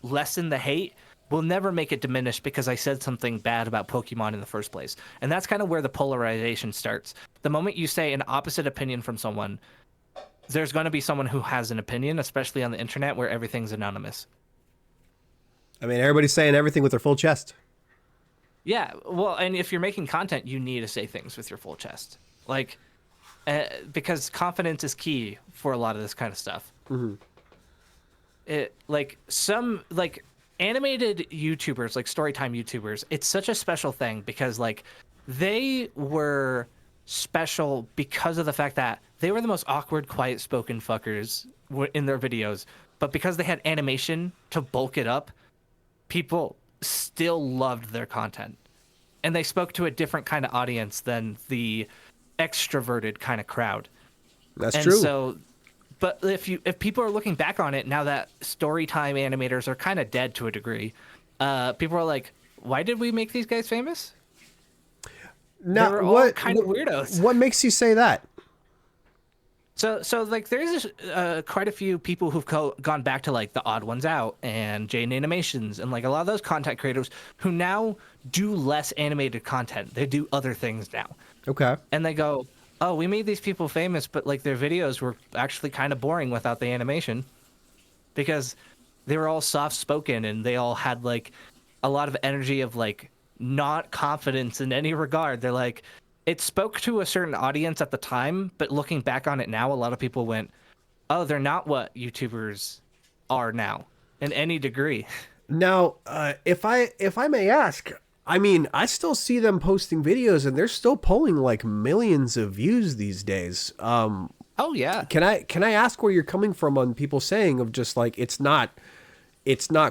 lessen the hate, will never make it diminish because I said something bad about Pokemon in the first place. And that's kind of where the polarization starts. The moment you say an opposite opinion from someone, there's going to be someone who has an opinion, especially on the internet where everything's anonymous. I mean, everybody's saying everything with their full chest. Yeah, well, and if you're making content, you need to say things with your full chest. Like, because confidence is key for a lot of this kind of stuff. Animated YouTubers, like Storytime YouTubers, it's such a special thing because, like, they were special because of the fact that they were the most awkward, quiet-spoken fuckers in their videos. But because they had animation to bulk it up, people still loved their content. And they spoke to a different kind of audience than the extroverted kind of crowd. That's true. So, but if people are looking back on it now that Storytime animators are kind of dead to a degree, people are like, why did we make these guys famous? Now, they were all kind of weirdos. What makes you say that? So like there's quite a few people who've gone back to like the Odd Ones Out and Jane Animations and like a lot of those content creators who now do less animated content. They do other things now. Okay. And they go, "Oh, we made these people famous, but like their videos were actually kind of boring without the animation because they were all soft spoken and they all had like a lot of energy of like not confidence in any regard." They're like, it spoke to a certain audience at the time, but looking back on it now, a lot of people went, "Oh, they're not what YouTubers are now in any degree." Now, if I may ask, I mean, I still see them posting videos, and they're still pulling like millions of views these days. Oh yeah. Can I ask where you're coming from on people saying of just like it's not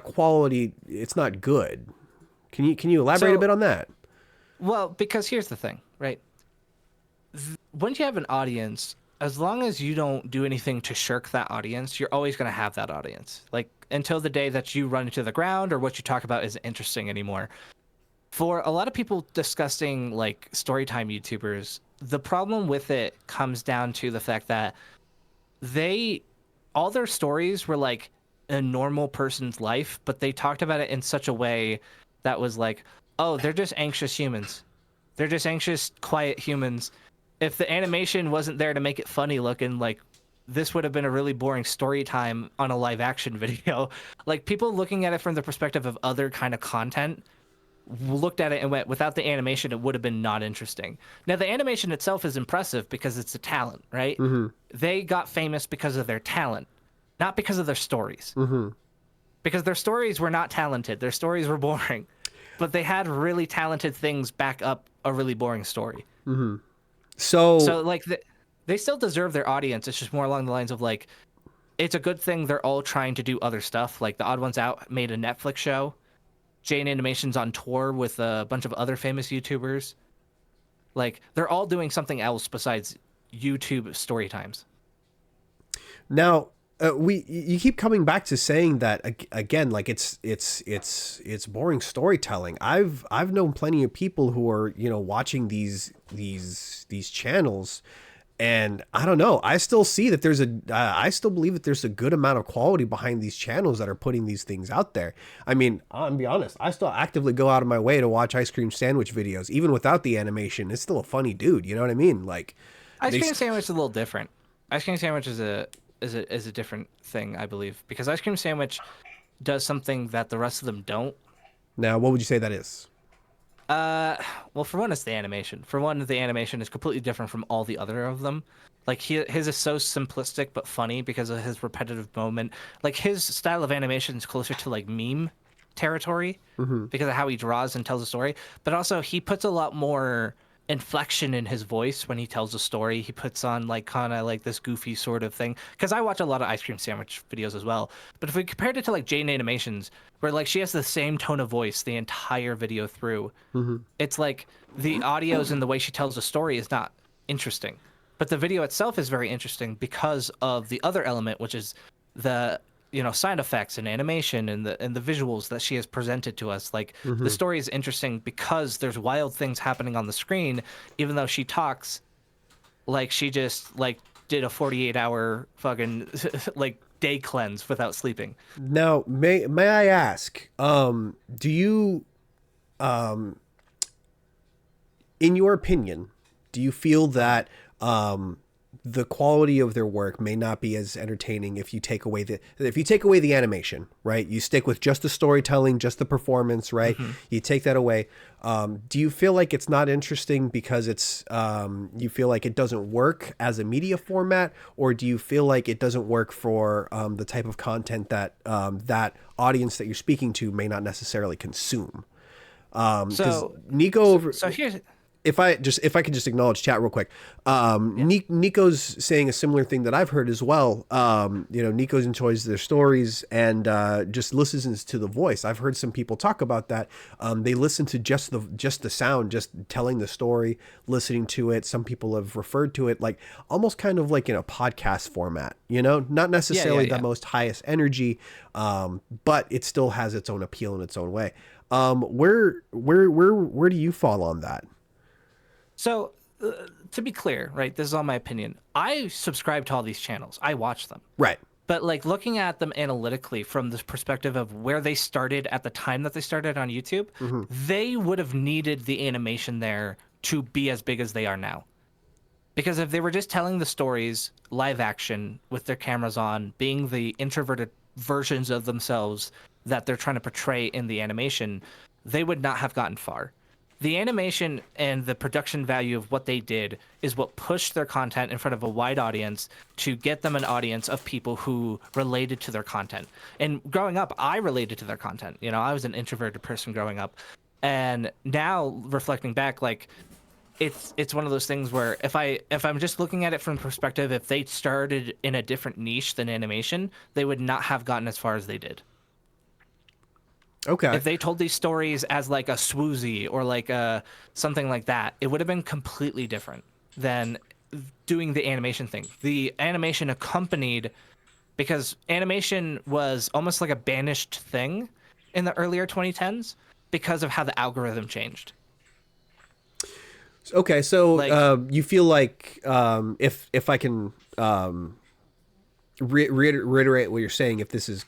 quality, it's not good? Can you elaborate a bit on that? Well, because here's the thing, right? When you have an audience, as long as you don't do anything to shirk that audience, you're always going to have that audience. Like until the day that you run into the ground or what you talk about isn't interesting anymore. For a lot of people discussing like storytime YouTubers, the problem with it comes down to the fact that they all their stories were like a normal person's life, but they talked about it in such a way that was like, "Oh, they're just anxious humans. They're just anxious, quiet humans." If the animation wasn't there to make it funny looking, like this would have been a really boring story time on a live action video. Like people looking at it from the perspective of other kind of content looked at it and went, without the animation, it would have been not interesting. Now the animation itself is impressive because it's a talent, right? Mm-hmm. They got famous because of their talent, not because of their stories. Mm-hmm. Because their stories were not talented. Their stories were boring, but they had really talented things back up a really boring story. Mm-hmm. So like they still deserve their audience. It's just more along the lines of like, it's a good thing they're all trying to do other stuff. Like the Odd Ones Out made a Netflix show. Jane Animation's on tour with a bunch of other famous YouTubers. Like they're all doing something else besides YouTube story times. now, you keep coming back to saying that again, like it's boring storytelling. I've known plenty of people who are watching these channels, and I don't know. I still see that I still believe that there's a good amount of quality behind these channels that are putting these things out there. I mean, I'm gonna be honest. I still actively go out of my way to watch ice cream sandwich videos, even without the animation. It's still a funny dude. You know what I mean? Like, Ice cream sandwich is a little different. Ice cream sandwich is a different thing, I believe, because ice cream sandwich does something that the rest of them don't. now, what would you say that is? Well, for one, it's the animation. For one, the animation is completely different from all the other of them. Like his is so simplistic but funny because of his repetitive moment. Like his style of animation is closer to like meme territory because of how he draws and tells a story. But also he puts a lot more inflection in his voice when he tells a story. He puts on like kind of like this goofy sort of thing. Because I watch a lot of ice cream sandwich videos as well. But if we compared it to like Jane Animations, where like she has the same tone of voice the entire video through, it's like the audios and the way she tells the story is not interesting. But the video itself is very interesting because of the other element, which is the sound effects and animation and the visuals that she has presented to us. Like the story is interesting because there's wild things happening on the screen, even though she talks like she just like did a 48-hour fucking like day cleanse without sleeping. Now, may I ask, do you, in your opinion, do you feel that the quality of their work may not be as entertaining if you take away the animation, right? You stick with just the storytelling, just the performance, right? You take that away. Do you feel like it's not interesting because it's you feel like it doesn't work as a media format, or do you feel like it doesn't work for the type of content that that audience that you're speaking to may not necessarily consume? So Nico, so here's if I could just acknowledge chat real quick. Nico's saying a similar thing that I've heard as well. Nico enjoys their stories and just listens to the voice. I've heard some people talk about that. They listen to just the sound, just telling the story, listening to it. Some people have referred to it like almost kind of like in a podcast format, not necessarily the most highest energy, but it still has its own appeal in its own way. Where do you fall on that? So to be clear, right? This is all my opinion. I subscribe to all these channels. I watch them. Right. But like looking at them analytically from the perspective of where they started at the time that they started on YouTube, they would have needed the animation there to be as big as they are now. Because if they were just telling the stories live action with their cameras on, being the introverted versions of themselves that they're trying to portray in the animation, they would not have gotten far. The animation and the production value of what they did is what pushed their content in front of a wide audience to get them an audience of people who related to their content. And growing up, I related to their content. You know, I was an introverted person growing up. And now reflecting back, like it's one of those things where if I'm just looking at it from the perspective, if they started in a different niche than animation, they would not have gotten as far as they did. Okay. If they told these stories as like a swoozy or like a something like that, it would have been completely different than doing the animation thing. The animation accompanied, because animation was almost like a banished thing in the earlier 2010s because of how the algorithm changed. Okay, so Like, you feel like if I can reiterate what you're saying, if this is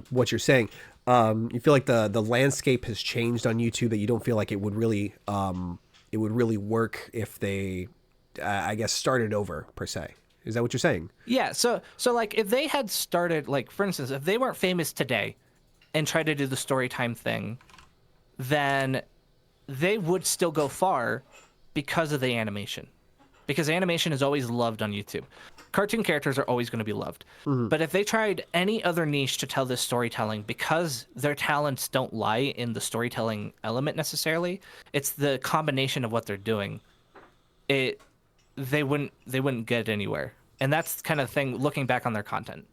what you're saying, you feel like the landscape has changed on YouTube, that you don't feel like it would really work if they I guess started over per se. Is that what you're saying? yeah, so like if they had started, like for instance, if they weren't famous today and tried to do the story time thing, then they would still go far because of the animation. Because animation is always loved on YouTube. Cartoon characters are always going to be loved. But if they tried any other niche to tell this storytelling, because their talents don't lie in the storytelling element necessarily, it's the combination of what they're doing. They wouldn't get anywhere. And that's kind of thing looking back on their content.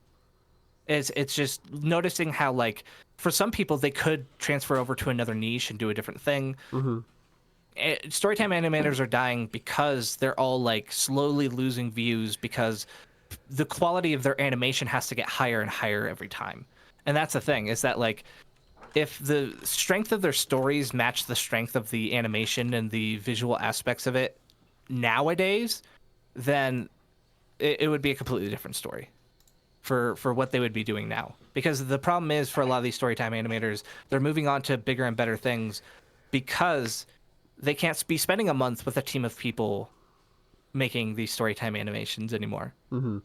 It's just noticing how, like, for some people they could transfer over to another niche and do a different thing. Storytime animators are dying because they're all like slowly losing views because the quality of their animation has to get higher and higher every time. And that's the thing, is that like if the strength of their stories match the strength of the animation and the visual aspects of it nowadays, then it would be a completely different story for what they would be doing now. Because the problem is, for a lot of these storytime animators, they're moving on to bigger and better things because they can't be spending a month with a team of people making these storytime animations anymore.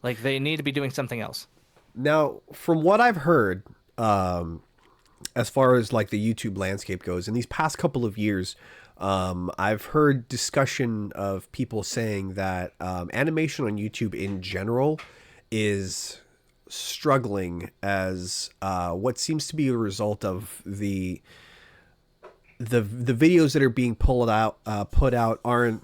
Like, they need to be doing something else. Now, from what I've heard, as far as like the YouTube landscape goes, in these past couple of years, I've heard discussion of people saying that animation on YouTube in general is struggling as what seems to be a result of the videos that are being put out aren't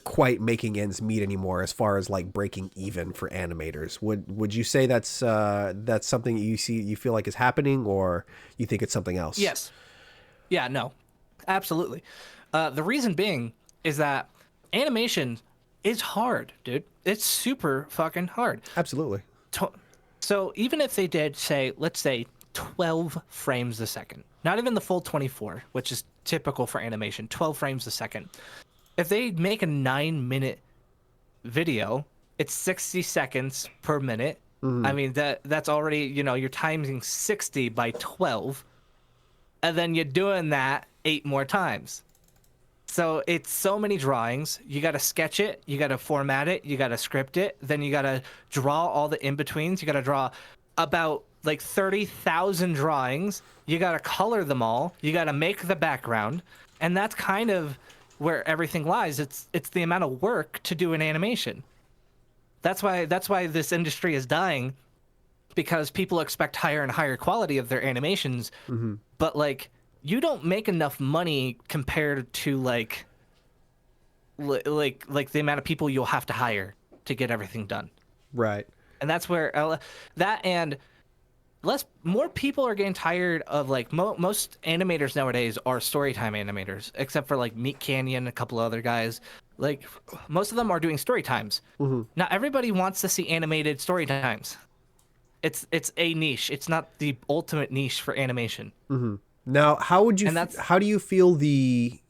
quite making ends meet anymore as far as like breaking even for animators. Would you say that's something you feel like is happening, or you think it's something else? Yes. Yeah, no. Absolutely. The reason being is that animation is hard, dude. It's super fucking hard. Absolutely. So even if they did, say, let's say 12 frames a second, not even the full 24, which is typical for animation, 12 frames a second. If they make a 9-minute video, it's 60 seconds per minute. I mean, that's already, you're timing 60 by 12, and then you're doing that 8 more times. So it's so many drawings. You got to sketch it, you got to format it, you got to script it, then you got to draw all the in-betweens. You got to draw about like 30,000 drawings. You got to color them all. You got to make the background. And that's kind of where everything lies. It's the amount of work to do an animation. That's why this industry is dying, because people expect higher and higher quality of their animations. But like, you don't make enough money compared to like the amount of people you'll have to hire to get everything done. Right. And that's where more people are getting tired of like most animators nowadays are storytime animators, except for like Meat Canyon, a couple of other guys. Like, most of them are doing story times. Not everybody wants to see animated story times. It's a niche. It's not the ultimate niche for animation. Now, how do you feel the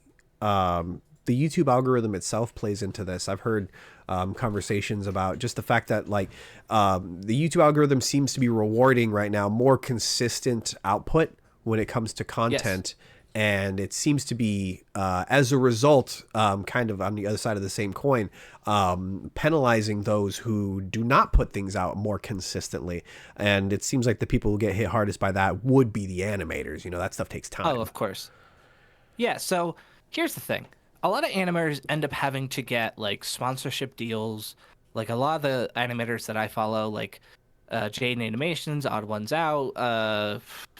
the YouTube algorithm itself plays into this. I've heard conversations about just the fact that like the YouTube algorithm seems to be rewarding right now more consistent output when it comes to content. Yes. And it seems to be, as a result, kind of on the other side of the same coin, penalizing those who do not put things out more consistently. And it seems like the people who get hit hardest by that would be the animators. You know, that stuff takes time. Oh, of course. Yeah, so here's the thing. A lot of animators end up having to get, like, sponsorship deals. Like, a lot of the animators that I follow, like... Jane Animations, Odd Ones Out,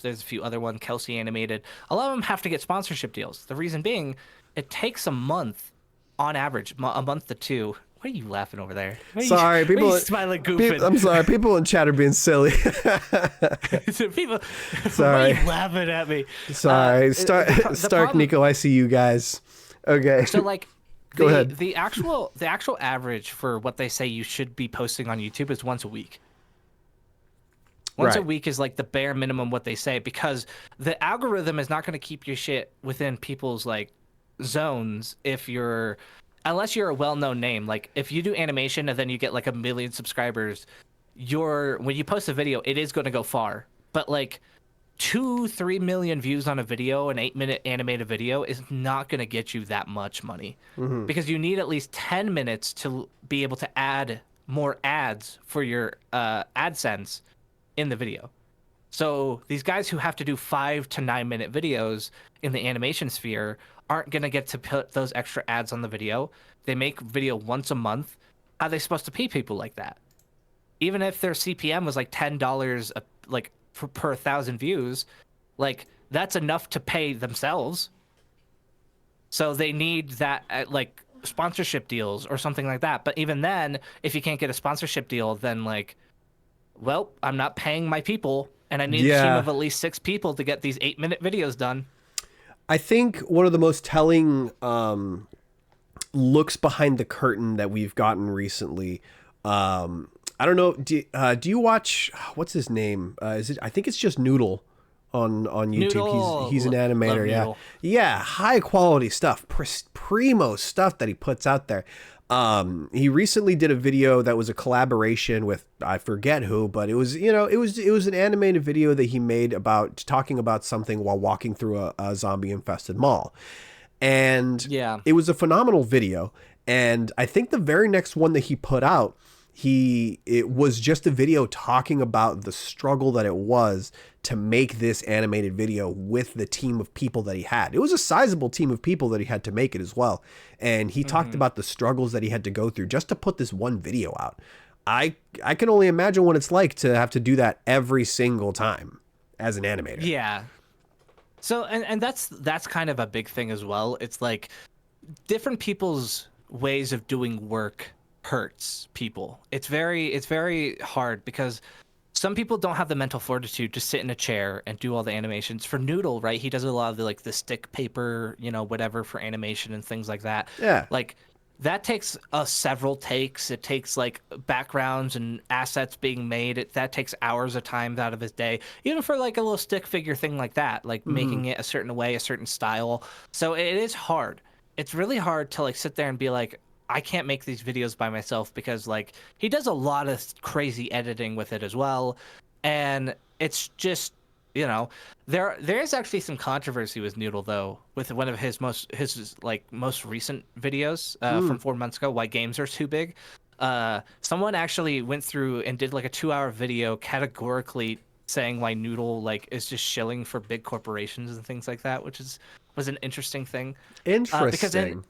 there's a few other ones, Kelsey Animated. A lot of them have to get sponsorship deals. The reason being, it takes a month, on average, a month to two. What are you laughing over there? Sorry, people. Smiling, goofing. I'm sorry, people in chat are being silly. People, sorry. Why are you laughing at me? Sorry, Stark Nico, I see you guys. Okay. So like, go ahead. The actual average for what they say you should be posting on YouTube is once a week. Once a week is like the bare minimum what they say, because the algorithm is not going to keep your shit within people's like zones unless you're a well-known name. Like if you do animation and then you get like 1 million subscribers, when you post a video, it is going to go far. But like 2-3 million views on a video, an 8-minute animated video, is not going to get you that much money, because you need at least 10 minutes to be able to add more ads for your AdSense in the video. So these guys who have to do 5 to 9 minute videos in the animation sphere aren't going to get to put those extra ads on the video. They make video once a month. How are they supposed to pay people like that? Even if their CPM was like $10 per 1,000 views, like that's enough to pay themselves. So they need that like sponsorship deals or something like that. But even then, if you can't get a sponsorship deal, then like, well, I'm not paying my people, and I need a team of at least 6 people to get these 8-minute videos done. I think one of the most telling looks behind the curtain that we've gotten recently. I don't know. Do you watch? What's his name? Is it? I think it's just Noodle on YouTube. Noodle. He's an animator. Yeah, yeah, high quality stuff, primo stuff that he puts out there. He recently did a video that was a collaboration with, I forget who, but it was, you know, it was an animated video that he made about talking about something while walking through a zombie infested mall. And it was a phenomenal video. And I think the very next one that he put out, it was just a video talking about the struggle that it was to make this animated video with the team of people that he had. It was a sizable team of people that he had to make it as well. And he talked about the struggles that he had to go through just to put this one video out. I can only imagine what it's like to have to do that every single time as an animator. Yeah. So, and that's kind of a big thing as well. It's like different people's ways of doing work hurts people. It's very hard because some people don't have the mental fortitude to sit in a chair and do all the animations. For Noodle, right, he does a lot of the stick paper, you know, whatever, for animation and things like that. Yeah, like that takes several takes. It takes like backgrounds and assets being made. That takes hours of time out of his day, even for like a little stick figure thing like that, like making it a certain way, a certain style. So it is hard. It's really hard to like sit there and be like, I can't make these videos by myself, because like he does a lot of crazy editing with it as well. And it's just, you know, there is actually some controversy with Noodle though, with one of his most recent videos from 4 months ago, why games are too big. Someone actually went through and did like a 2-hour video categorically saying why Noodle like is just shilling for big corporations and things like that, which was an interesting thing. Interesting.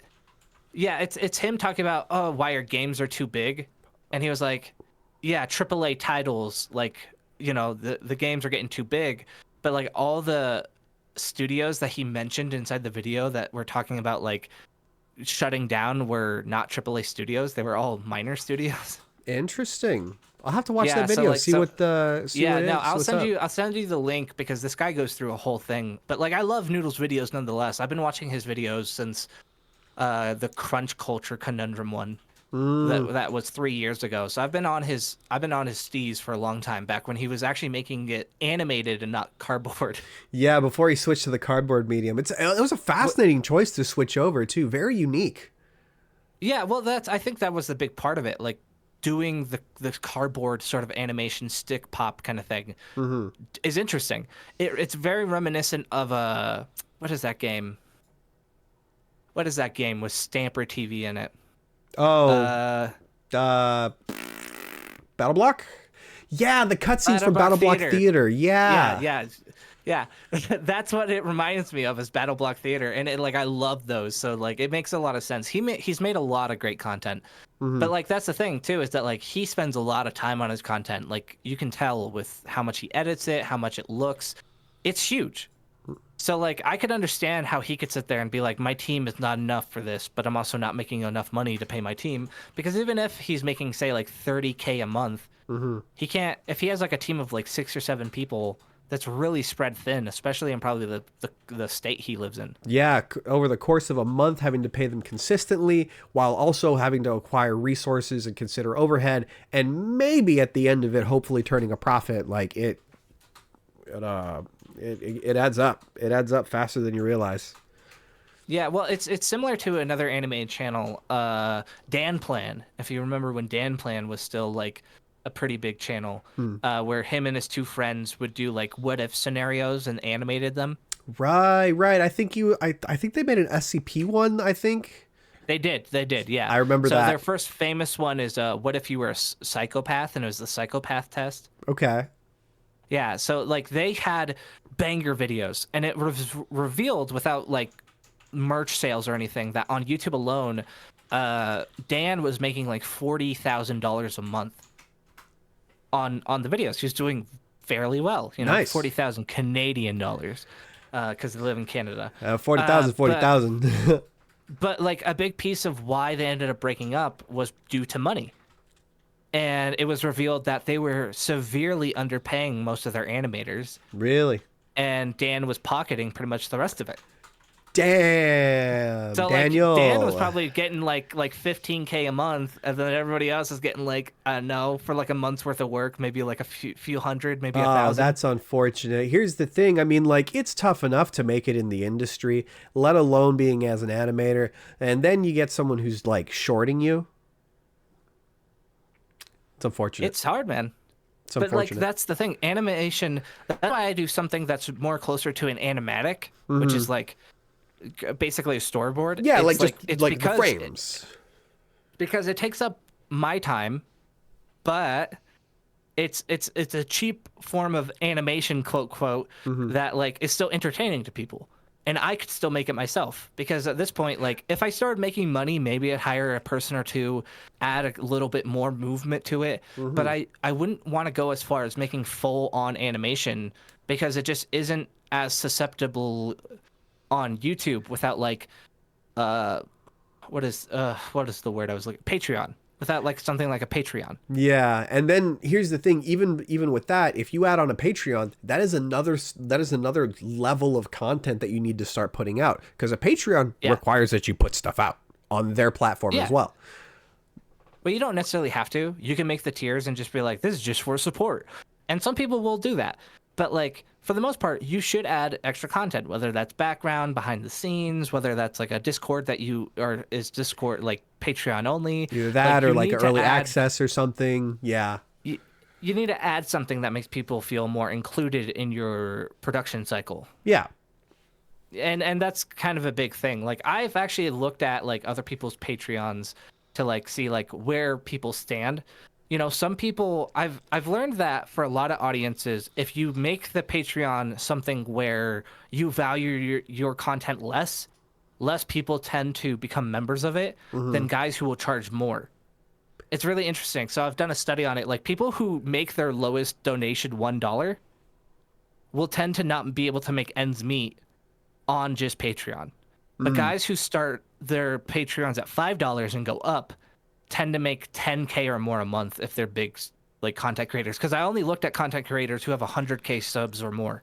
Yeah, it's him talking about, oh, why your games are too big. And he was like, yeah, AAA titles, like, you know, the games are getting too big. But like all the studios that he mentioned inside the video that were talking about like shutting down were not AAA studios. They were all minor studios. Interesting. I'll have to watch that video, I'll send you the link, because this guy goes through a whole thing. But like I love Noodle's videos nonetheless. I've been watching his videos since the crunch culture conundrum one. That was 3 years ago. So I've been on his steez for a long time, back when he was actually making it animated and not cardboard. Yeah, before he switched to the cardboard medium. It was a fascinating choice to switch over too. Very unique. Yeah, well, I think that was the big part of it, like doing the cardboard sort of animation stick pop kind of thing is interesting. It's very reminiscent of what is that game? What is that game with Stamper TV in it? Oh, Battle Block? Yeah, the cutscenes from Battle Block Theater. Yeah. Yeah. That's what it reminds me of, is Battle Block Theater, and I love those. So like it makes a lot of sense. He's made a lot of great content. But like that's the thing too, is that like he spends a lot of time on his content. Like you can tell with how much he edits it, how much it looks. It's huge. So like I could understand how he could sit there and be like, my team is not enough for this, but I'm also not making enough money to pay my team. Because even if he's making, say, like 30K a month, he can't, if he has like a team of like 6 or 7 people that's really spread thin, especially in probably the state he lives in. Yeah, over the course of a month, having to pay them consistently while also having to acquire resources and consider overhead, and maybe at the end of it, hopefully turning a profit. Like it adds up. It adds up faster than you realize. Yeah, well, it's similar to another anime channel, Dan Plan. If you remember when Dan Plan was still like a pretty big channel, where him and his 2 friends would do like what if scenarios and animated them. Right. I think I think they made an SCP one. I think they did. Yeah, I remember that. So their first famous one is what if you were a psychopath, and it was the psychopath test. Okay. Yeah, so like they had banger videos, and it was revealed without like merch sales or anything that on YouTube alone, Dan was making like $40,000 a month on the videos. He was doing fairly well, nice. 40,000 Canadian dollars, because they live in Canada. 40,000. But like a big piece of why they ended up breaking up was due to money. And it was revealed that they were severely underpaying most of their animators. Really? And Dan was pocketing pretty much the rest of it. Damn, so Daniel. Like, Dan was probably getting like 15K a month, and then everybody else is getting like, I don't know, for like a month's worth of work, maybe like a few hundred, maybe 1,000. Oh, that's unfortunate. Here's the thing. I mean, like, it's tough enough to make it in the industry, let alone being as an animator. And then you get someone who's like shorting you. It's unfortunate. It's hard, man. It's but unfortunate. like that's the thing. Animation. That's why I do something that's more closer to an animatic, which is like basically a storyboard. Yeah, it's like the frames. Because it takes up my time, but it's a cheap form of animation, quote, that like is still entertaining to people. And I could still make it myself, because at this point, like if I started making money, maybe I'd hire a person or two, add a little bit more movement to it. But I wouldn't want to go as far as making full on animation, because it just isn't as susceptible on YouTube without like, what is the word I was looking? Patreon. Without like something like a Patreon. Yeah, and then here's the thing: even with that, if you add on a Patreon, that is another level of content that you need to start putting out, because a Patreon requires that you put stuff out on their platform as well. But you don't necessarily have to. You can make the tiers and just be like, this is just for support, and some people will do that. But like for the most part, you should add extra content, whether that's background, behind the scenes, whether that's like a Discord that is Discord like Patreon only. Either that or like early access or something. Yeah. You need to add something that makes people feel more included in your production cycle. Yeah. And that's kind of a big thing. Like I've actually looked at like other people's Patreons to like see like where people stand. Some people, I've learned that for a lot of audiences, if you make the Patreon something where you value your content less people tend to become members of it than guys who will charge more. It's really interesting. So I've done a study on it. Like people who make their lowest donation $1 will tend to not be able to make ends meet on just Patreon. But guys who start their Patreons at $5 and go up tend to make 10K or more a month if they're big like content creators, because I only looked at content creators who have 100K subs or more.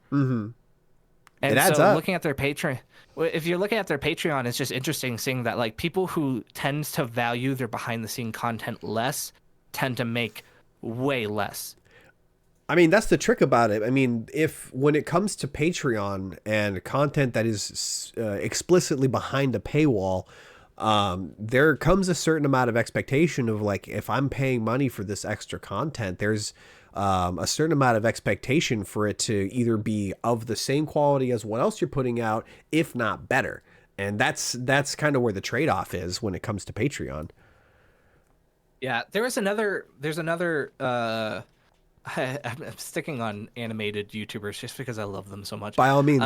It And adds so up. looking at their Patreon, if you're looking at their Patreon, it's just interesting seeing that like people who tend to value their behind the scene content less tend to make way less. I mean, that's the trick about it. I mean, if when it comes to Patreon and content that is explicitly behind a paywall, there comes a certain amount of expectation of like, if I'm paying money for this extra content, there's a certain amount of expectation for it to either be of the same quality as what else you're putting out, if not better. And that's kind of where the trade-off is when it comes to Patreon. Yeah, there's another I'm sticking on animated YouTubers just because I love them so much. By all means.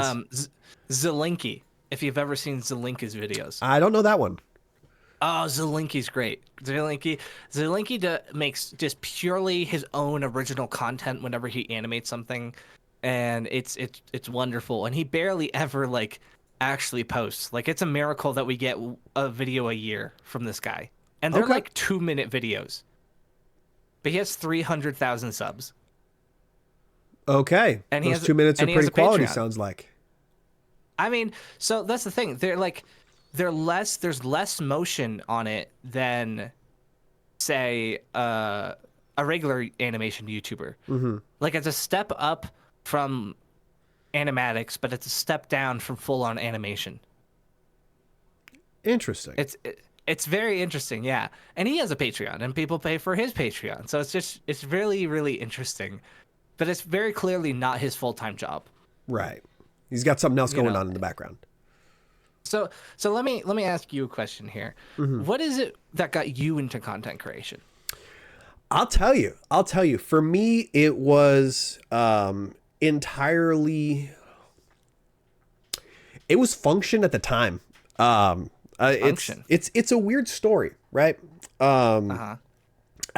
Zelinky, if you've ever seen Zelinky's videos. I don't know that one. Oh, Zelinky's great. Zelinky makes just purely his own original content whenever he animates something, and it's wonderful. And he barely ever like actually posts. Like it's a miracle that we get a video a year from this guy, and they're like 2-minute videos. But he has 300,000 subs. Okay, and those 2 minutes are pretty quality. Sounds like. I mean, so that's the thing. There's less motion on it than, say, a regular animation YouTuber. Mm-hmm. Like it's a step up from animatics, but it's a step down from full-on animation. Interesting. It's very interesting, yeah. And he has a Patreon, and people pay for his Patreon, so it's really really interesting, but it's very clearly not his full-time job. Right. He's got something else going on in the background. So let me ask you a question here. Mm-hmm. What is it that got you into content creation? I'll tell you. For me, it was entirely. It was function at the time. Function. It's a weird story, right? I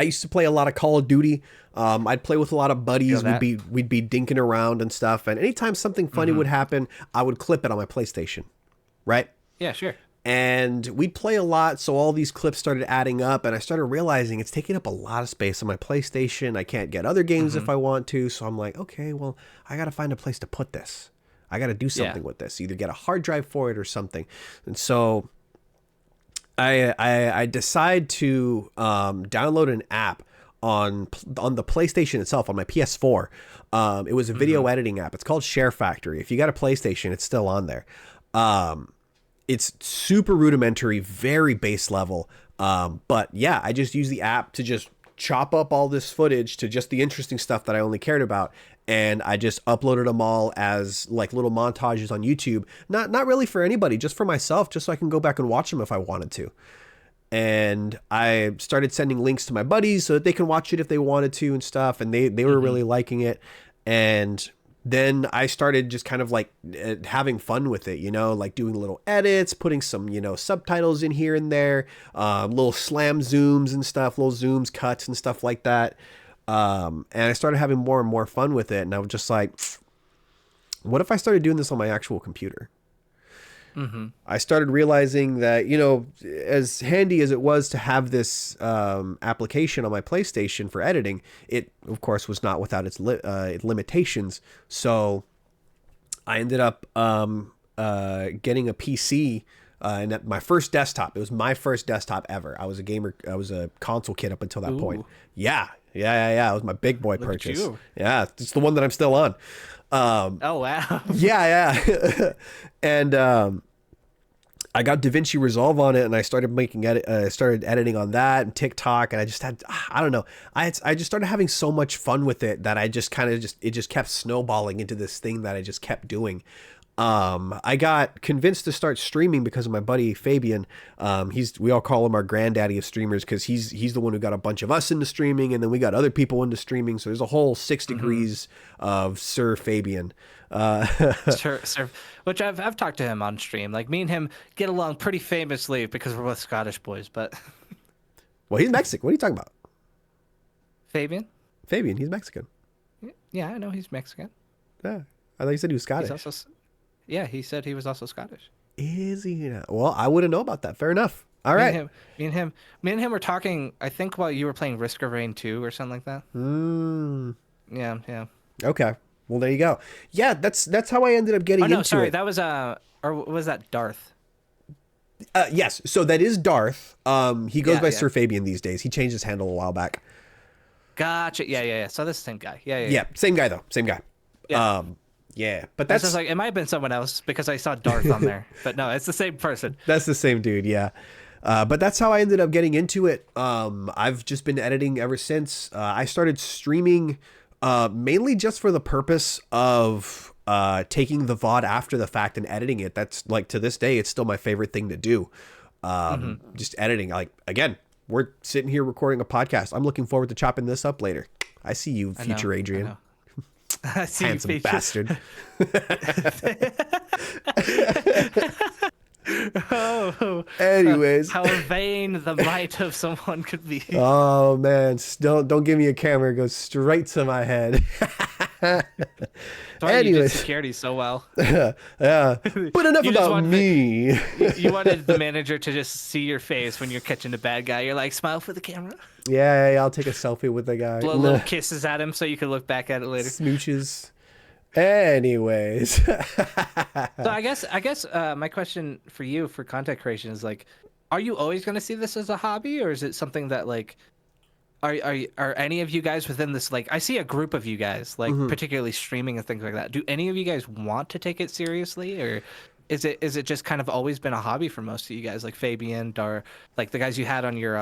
used to play a lot of Call of Duty. I'd play with a lot of buddies. We'd be dinking around and stuff. And anytime something funny would happen, I would clip it on my PlayStation. Right? Yeah, sure. And we'd play a lot, so all these clips started adding up, and I started realizing it's taking up a lot of space on my PlayStation. I can't get other games if I want to, so I'm like, okay, well, I got to find a place to put this. I got to do something with this, either get a hard drive for it or something. And so I decide to download an app on the PlayStation itself, on my PS4. It was a video editing app. It's called Share Factory. If you got a PlayStation, it's still on there. It's super rudimentary, very base level. But yeah, I just use the app to just chop up all this footage to just the interesting stuff that I only cared about. And I just uploaded them all as like little montages on YouTube. Not really for anybody, just for myself, just so I can go back and watch them if I wanted to. And I started sending links to my buddies so that they can watch it if they wanted to and stuff. And they were really liking it. And then I started just kind of like having fun with it, like doing little edits, putting some, subtitles in here and there, little slam zooms and stuff, little zooms, cuts and stuff like that. And I started having more and more fun with it. And I was just like, what if I started doing this on my actual computer? I started realizing that, as handy as it was to have this application on my PlayStation for editing, it, of course, was not without its limitations. So I ended up getting a PC and my first desktop. It was my first desktop ever. I was a gamer. I was a console kid up until that point. Yeah. It was my big boy purchase. Yeah, it's the one that I'm still on. Oh, wow. Yeah. And I got DaVinci Resolve on it, and I started started editing on that and TikTok, and I just had, I don't know, I just started having so much fun with it that I just it just kept snowballing into this thing that I just kept doing. I got convinced to start streaming because of my buddy Fabian. We all call him our granddaddy of streamers because he's the one who got a bunch of us into streaming, and then we got other people into streaming. So there's a whole 6 degrees of Sir Fabian. Sir, which I've talked to him on stream. Like me and him get along pretty famously because we're both Scottish boys. But well, he's Mexican. What are you talking about? Fabian, he's Mexican. Yeah, I know he's Mexican. Yeah, I thought you said he was Scottish. He's also, yeah, he said he was also Scottish. Is he? Well, I wouldn't know about that. Fair enough. All right. Me and him were talking, I think, while you were playing Risk of Rain 2 or something like that. Mm. Yeah. Okay. Well, there you go. Yeah, that's how I ended up getting Oh no, into sorry, it. that was or was that Darth? Yes, so that is Darth. He goes Yeah, by yeah. Sir Fabian these days. He changed his handle a while back. Gotcha. Yeah, yeah, yeah. So this is the same guy. Yeah, yeah, yeah. Yeah, same guy though. Same guy. Yeah. Yeah, but I was just that's like, it might have been someone else because I saw Darth on there, but no, it's the same person. that's the same dude. Yeah. But that's how I ended up getting into it. I've just been editing ever since. I started streaming mainly just for the purpose of taking the VOD after the fact and editing it. That's like to this day, it's still my favorite thing to do. Just editing. Like, again, we're sitting here recording a podcast. I'm looking forward to chopping this up later. I see you, future Adrian. I know. I see Handsome you, bastard. Oh, Anyways. how vain the might of someone could be. Oh man, don't give me a camera. It goes straight to my head. That's why you did security so well. Yeah. But enough about me. You wanted the manager to just see your face when you're catching a bad guy. You're like, smile for the camera. Yeah, I'll take a selfie with the guy. Blow little kisses at him so you can look back at it later. Smooches. Anyways. So I guess my question for you for content creation is like, are you always going to see this as a hobby, or is it something that like, are any of you guys within this, like, I see a group of you guys like particularly streaming and things like that. Do any of you guys want to take it seriously, or is it just kind of always been a hobby for most of you guys, like Fabian, or like the guys you had on your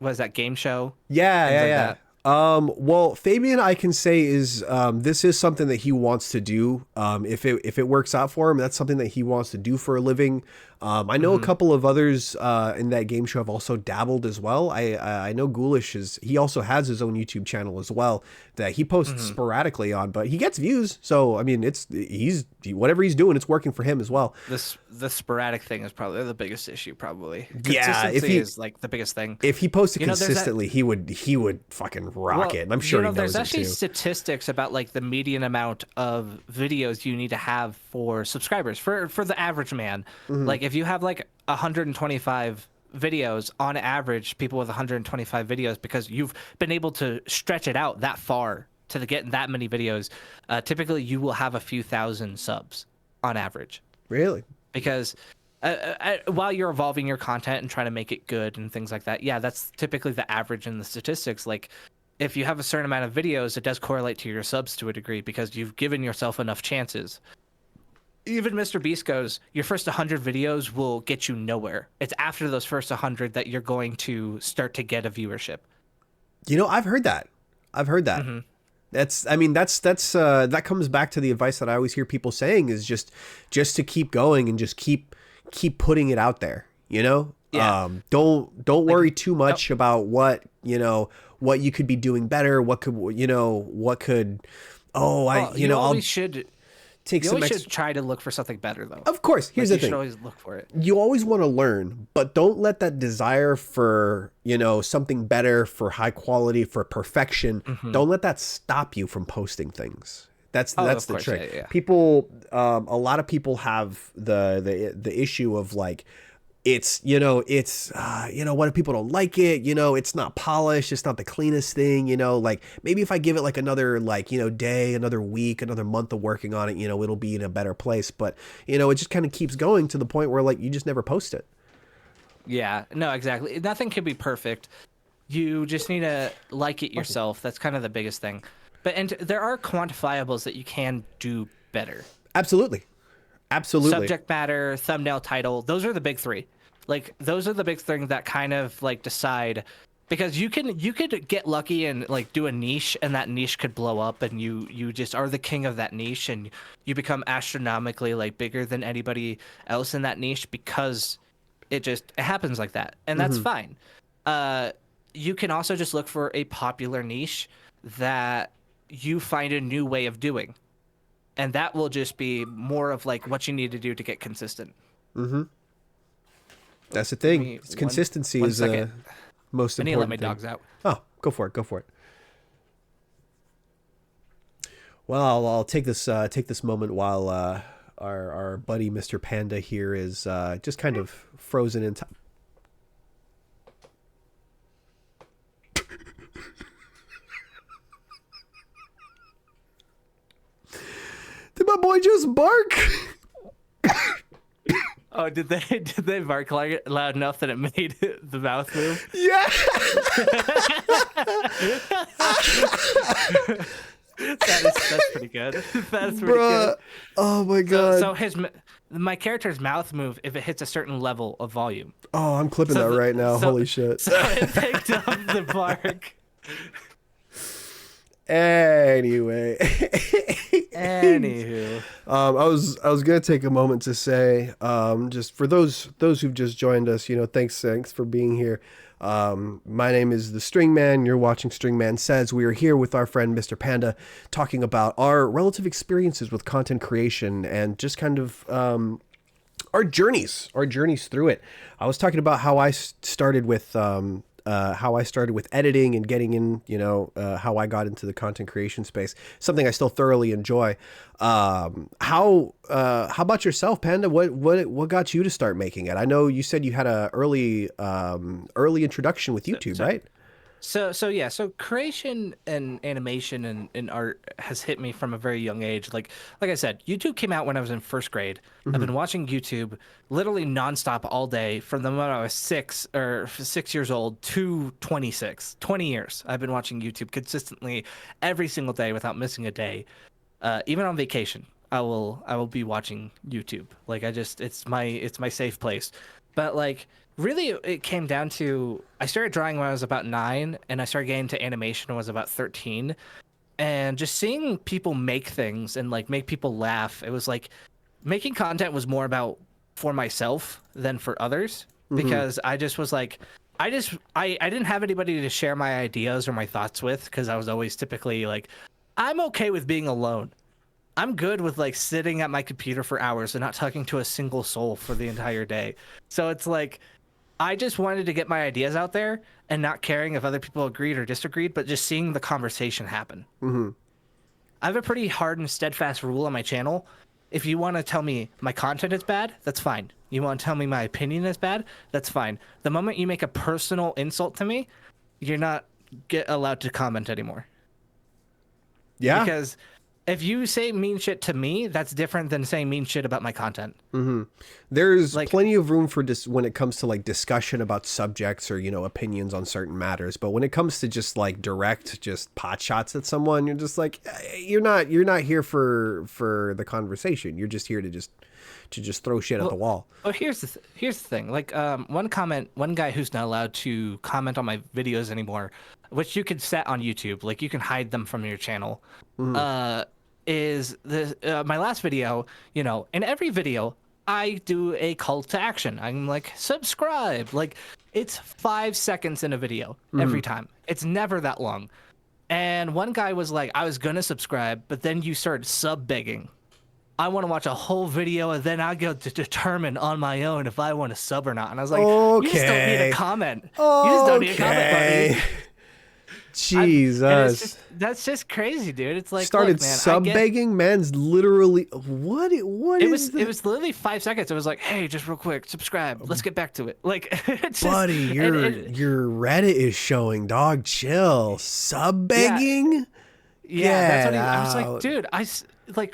what is that game show? Yeah. Well, Fabian, I can say is this is something that he wants to do. If it works out for him, that's something that he wants to do for a living. I know a couple of others in that game show have also dabbled as well. I know Ghoulish he also has his own YouTube channel as well that he posts sporadically on, but he gets views. So I mean, whatever he's doing, it's working for him as well. The sporadic thing is probably the biggest issue. Probably yeah, consistency is like the biggest thing. If he posted consistently, he would fucking rock it. And I'm sure he knows there's it actually too. statistics about like the median amount of videos you need to have for subscribers for the average man. Like if you have like 125 videos on average, people with 125 videos, because you've been able to stretch it out that far to get that many videos, typically you will have a few thousand subs on average. Really? Because while you're evolving your content and trying to make it good and things like that, yeah, that's typically the average in the statistics. Like if you have a certain amount of videos, it does correlate to your subs to a degree because you've given yourself enough chances. Even Mr. Beast goes, your first 100 videos will get you nowhere. It's after those first 100 that you're going to start to get a viewership. You know, I've heard that. That comes back to the advice that I always hear people saying is just to keep going and just keep putting it out there, you know? Yeah. Don't worry too much about what you could be doing better. You always should try to look for something better, though. Of course. Here's the thing. You should always look for it. You always want to learn, but don't let that desire for, something better, for high quality, for perfection, don't let that stop you from posting things. That's the trick. Yeah. People, a lot of people have the issue of like, what if people don't like it? It's not polished. It's not the cleanest thing, like maybe if I give it like another day, another week, another month of working on it, it'll be in a better place. But, it just kind of keeps going to the point where like you just never post it. Yeah, no, exactly. Nothing can be perfect. You just need to like it yourself. That's kind of the biggest thing. And there are quantifiables that you can do better. Absolutely. Subject matter, thumbnail, title, those are the big three. Like those are the big things that kind of like decide, because you could get lucky and like do a niche and that niche could blow up and you just are the king of that niche and you become astronomically like bigger than anybody else in that niche because it happens like that. And that's fine. You can also just look for a popular niche that you find a new way of doing. And that will just be more of like what you need to do to get consistent. That's the thing. Consistency is the most important. I need to let my thing. dogs out. Oh, go for it. Well, I'll take this moment while our buddy Mr. Panda here is just kind of frozen in time. that boy just bark? Oh, did they bark loud enough that it made the mouth move? Yeah. That's pretty good. That's pretty Bruh. good. Oh my god. So my character's mouth move if it hits a certain level of volume. Oh, I'm clipping that right now. Holy shit. So it picked up the bark. Anyway. Anywho. I was gonna take a moment to say, just for those who've just joined us, thanks for being here. My name is the String Man. You're watching StringManSays. We are here with our friend Mr. Panda, talking about our relative experiences with content creation and just kind of our journeys through it. I was talking about how I started with editing and getting in, how I got into the content creation space, something I still thoroughly enjoy. How about yourself, Panda? What got you to start making it? I know you said you had a early introduction with YouTube, right? So creation and animation and art has hit me from a very young age. Like I said, YouTube came out when I was in first grade. Mm-hmm. I've been watching YouTube literally nonstop all day from the moment I was 6 years old to 26. 20 years I've been watching YouTube consistently every single day without missing a day. Even on vacation, I will be watching YouTube. Like it's my safe place. But like really it came down to I started drawing when I was about 9 and I started getting into animation when I was about 13. And just seeing people make things and like make people laugh, it was like making content was more about for myself than for others. Mm-hmm. Because I just was like I didn't have anybody to share my ideas or my thoughts with, because I was always typically like, I'm okay with being alone. I'm good with like sitting at my computer for hours and not talking to a single soul for the entire day. So it's like, I just wanted to get my ideas out there and not caring if other people agreed or disagreed, but just seeing the conversation happen. Mm-hmm. I have a pretty hard and steadfast rule on my channel. If you want to tell me my content is bad, that's fine. You want to tell me my opinion is bad, that's fine. The moment you make a personal insult to me, you're not allowed to comment anymore. Yeah. Because if you say mean shit to me, that's different than saying mean shit about my content. Mm-hmm. There's plenty of room for when it comes to like discussion about subjects or, opinions on certain matters. But when it comes to just like direct, just pot shots at someone, you're just like, you're not here for the conversation. You're just here to just throw shit at the wall. Oh, here's the thing. Like, one guy who's not allowed to comment on my videos anymore, which you can set on YouTube, like you can hide them from your channel. Mm-hmm. Is my last video, in every video I do a call to action. I'm like, subscribe. Like, it's 5 seconds in a video every time. It's never that long. And one guy was like, I was gonna subscribe, but then you started sub begging. I want to watch a whole video and then I go to determine on my own if I want to sub or not. And I was like, okay. You just don't need a comment. You just don't need a comment, buddy. Jesus. That's just crazy, dude. It's like, started look, man, sub begging. Man's literally what it was literally 5 seconds. It was like, hey, just real quick, subscribe. Let's get back to it. Like, it's buddy, your Reddit is showing, dog. Chill. Sub begging. Yeah, I was like, dude,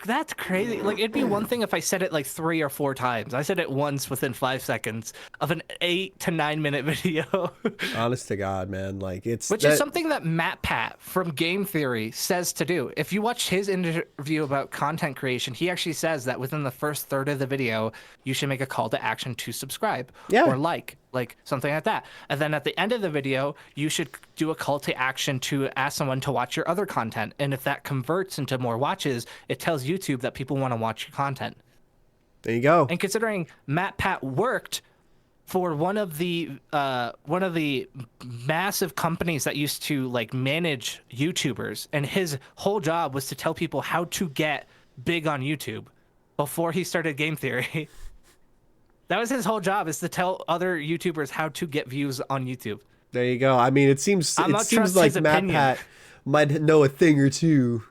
that's crazy. Like, it'd be one thing if I said it like 3 or 4 times. I said it once within 5 seconds of an 8 to 9 minute video. Honest to God, man. Like, is something that MatPat from Game Theory says to do. If you watch his interview about content creation, he actually says that within the first third of the video, you should make a call to action to subscribe or like something like that. And then at the end of the video, you should do a call to action to ask someone to watch your other content. And if that converts into more watches, it tells YouTube that people want to watch your content. There you go. And considering MatPat worked for one of the massive companies that used to like manage YouTubers, and his whole job was to tell people how to get big on YouTube before he started Game Theory. That was his whole job, is to tell other YouTubers how to get views on YouTube. There you go. I mean, it seems like MatPat might know a thing or two.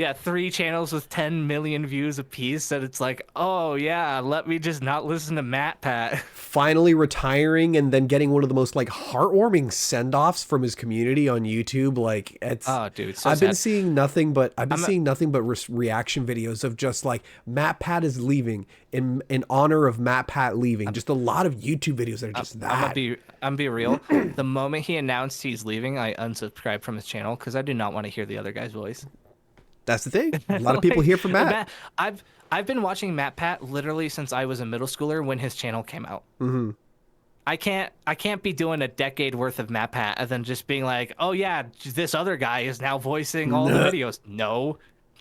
yeah, 3 channels with 10 million views apiece, and it's like, oh yeah, let me just not listen to MatPat. Finally retiring and then getting one of the most like heartwarming send-offs from his community on YouTube. Like it's, Oh, dude, so I've been sad. seeing nothing but I'm reaction videos of just like MatPat is leaving in honor of MatPat leaving. Just a lot of YouTube videos that are just that. I'm gonna be real. The moment he announced he's leaving, I unsubscribed from his channel because I do not want to hear the other guy's voice. That's the thing. A lot of people here for Matt. I've been watching MatPat literally since I was a middle schooler when his channel came out. Mm-hmm. I can't be doing a decade worth of MatPat and then just being like, oh yeah, this other guy is now voicing all the videos.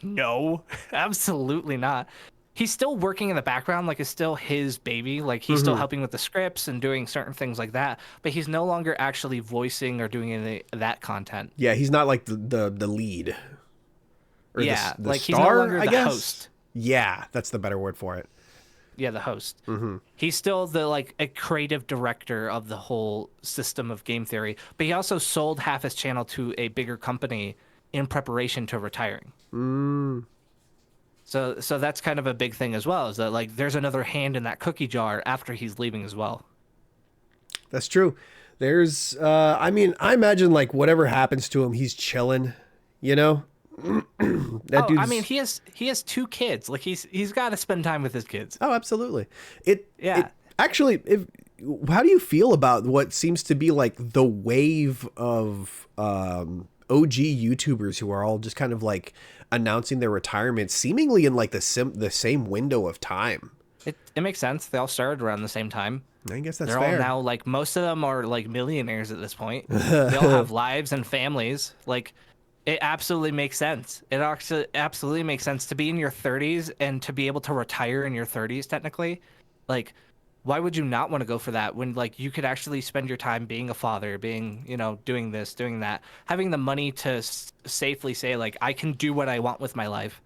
No, absolutely not. He's still working in the background, like it's still his baby. Like he's still helping with the scripts and doing certain things like that. But he's no longer actually voicing or doing any of that content. Yeah, he's not like the lead. Or yeah, the like star, he's no longer I the guess. host. Yeah, that's the better word for it. Yeah, the host. He's still the like a creative director of the whole system of game theory, but he also sold half his channel to a bigger company in preparation to retiring. So that's kind of a big thing as well, is that like there's another hand in that cookie jar after he's leaving as well. That's true. There's I mean, I imagine like whatever happens to him, he's chilling, you know? That dude's... I mean, he has 2 kids. Like he's got to spend time with his kids. Oh, absolutely. Actually, how do you feel about what seems to be like the wave of OG YouTubers who are all just kind of like announcing their retirement seemingly in like the same window of time? It makes sense. They all started around the same time. I guess that's They're fair. all now like most of them are like millionaires at this point. They all have lives and families. Like it absolutely makes sense. It actually absolutely makes sense to be in your 30s and to be able to retire in your 30s technically. Like why would you not want to go for that when like you could actually spend your time being a father, being, you know, doing this, doing that, having the money to safely say like I can do what I want with my life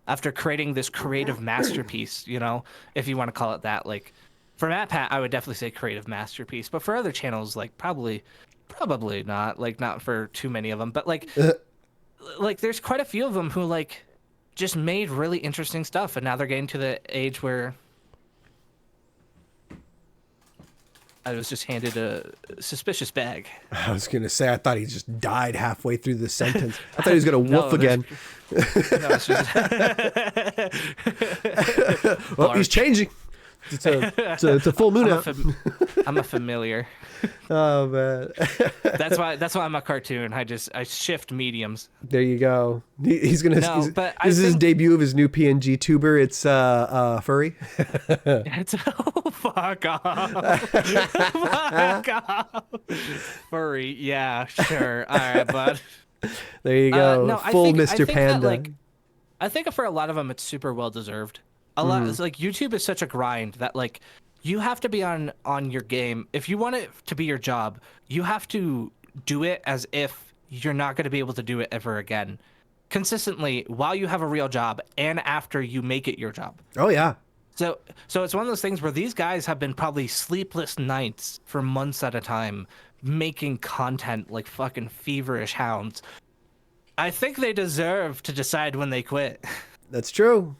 after creating this creative masterpiece, you know, if you want to call it that. Like for MatPat, I would definitely say creative masterpiece, but for other channels, like probably not, like not for too many of them, but like there's quite a few of them who like just made really interesting stuff, and now they're getting to the age where I was just handed a suspicious bag. I was gonna say I thought he just died halfway through the sentence. I thought he was gonna woof again. No, it's just... Well, he's changing. It's a full moon out. I'm a familiar. Oh man. That's why I'm a cartoon. I shift mediums. There you go. He's gonna. No, but this is his debut of his new PNG tuber. It's furry. It's fuck off. Fuck off. Furry. Yeah, sure. All right, bud. There you go. No, Full Mr. Panda. That, like, I think for a lot of them, it's super well deserved. A lot, it's like YouTube is such a grind that like you have to be on your game. If you want it to be your job, you have to do it as if you're not going to be able to do it ever again, consistently while you have a real job and after you make it your job. Oh yeah. So it's one of those things where these guys have been probably sleepless nights for months at a time making content like fucking feverish hounds. I think they deserve to decide when they quit. That's true.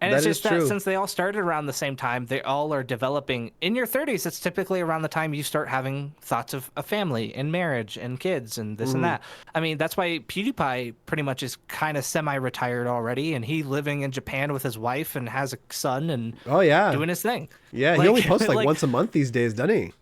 And it's just that since they all started around the same time, they all are developing. In your 30s, it's typically around the time you start having thoughts of a family and marriage and kids and this and that. I mean, that's why PewDiePie pretty much is kind of semi-retired already, and he living in Japan with his wife and has a son and doing his thing. Yeah, like, he only posts like once a month these days, doesn't he?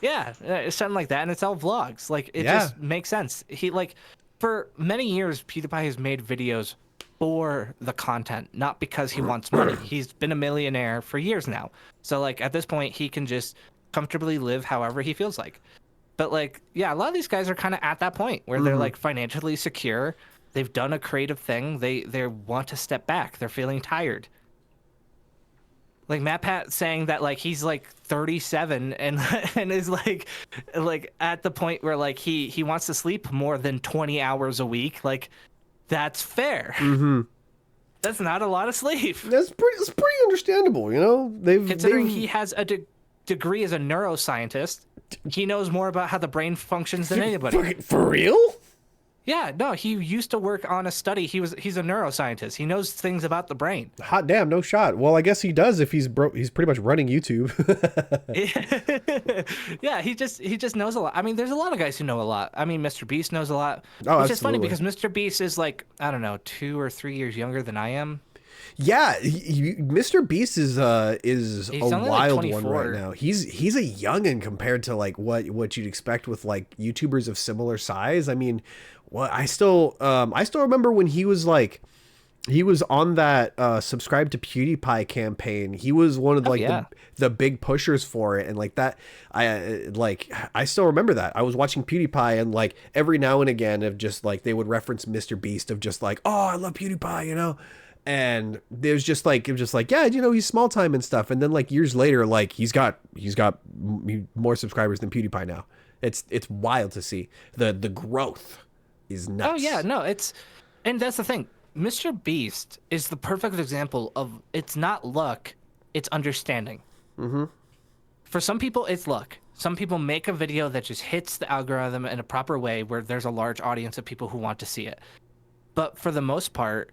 Yeah, it's something like that, and it's all vlogs. Like, it just makes sense. He, like, for many years, PewDiePie has made videos for the content, not because he wants money. He's been a millionaire for years now. So like at this point he can just comfortably live however he feels like. But like, yeah, a lot of these guys are kind of at that point where they're like financially secure. They've done a creative thing. They want to step back. They're feeling tired. Like MatPat saying that like he's like 37 and is like at the point where like he wants to sleep more than 20 hours a week. Like that's fair. That's not a lot of sleep. It's pretty understandable, you know. Considering he has a degree as a neuroscientist, he knows more about how the brain functions than anybody. For real? Yeah, no, he used to work on a study. He's a neuroscientist. He knows things about the brain. Hot damn, no shot. Well, I guess he does if he's pretty much running YouTube. Yeah, he just knows a lot. I mean, there's a lot of guys who know a lot. I mean, Mr. Beast knows a lot, Oh, which is funny absolutely. because Mr. Beast is like, I don't know, 2 or 3 years younger than I am. Yeah, Mr. Beast is a He's only like wild one right 24. now. He's a youngin compared to like what you'd expect with like YouTubers of similar size. I mean, what I still remember when he was like he was on that subscribe to PewDiePie campaign. He was one of Oh like yeah. the big pushers for it, and like that I still remember that. I was watching PewDiePie, and like every now and again of just like they would reference Mr. Beast of just like, oh, I love PewDiePie, you know. And there's just like it was just like, yeah, you know, he's small time and stuff. And then like years later, like he's got more subscribers than PewDiePie now. It's wild to see the growth is Oh yeah, nuts. no, and that's the thing. Mr. Beast is the perfect example of it's not luck, it's understanding. Mm-hmm. For some people, it's luck. Some people make a video that just hits the algorithm in a proper way where there's a large audience of people who want to see it. But for the most part,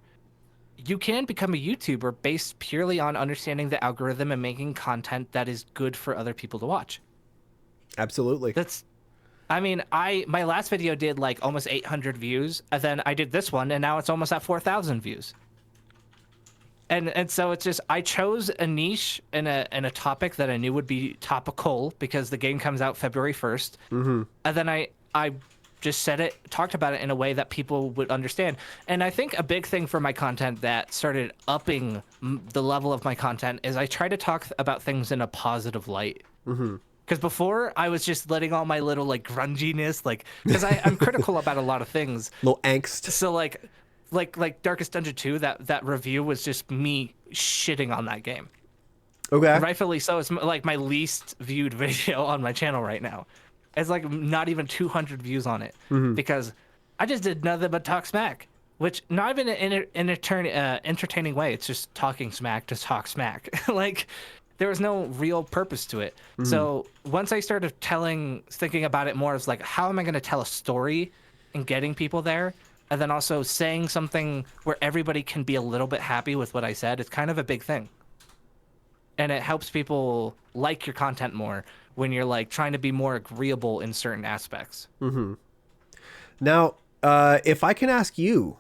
you can become a YouTuber based purely on understanding the algorithm and making content that is good for other people to watch. Absolutely. That's I mean, my last video did like almost 800 views, and then I did this one, and now it's almost at 4,000 views. And so it's just I chose a niche and a topic that I knew would be topical because the game comes out February 1st, and then I just talked about it in a way that people would understand. And I think a big thing for my content that started upping the level of my content is I try to talk about things in a positive light. Because before I was just letting all my little like grunginess, like because I'm critical about a lot of things. Little angst. So like Darkest Dungeon 2, that review was just me shitting on that game. Okay. Rightfully so. It's like my least viewed video on my channel right now. It's like not even 200 views on it because I just did nothing but talk smack, which not even in an entertaining way. It's just talking smack to talk smack. Like there was no real purpose to it. So once I started thinking about it more as like, how am I going to tell a story and getting people there? And then also saying something where everybody can be a little bit happy with what I said. It's kind of a big thing. And it helps people like your content more when you're like trying to be more agreeable in certain aspects. Now, if I can ask you,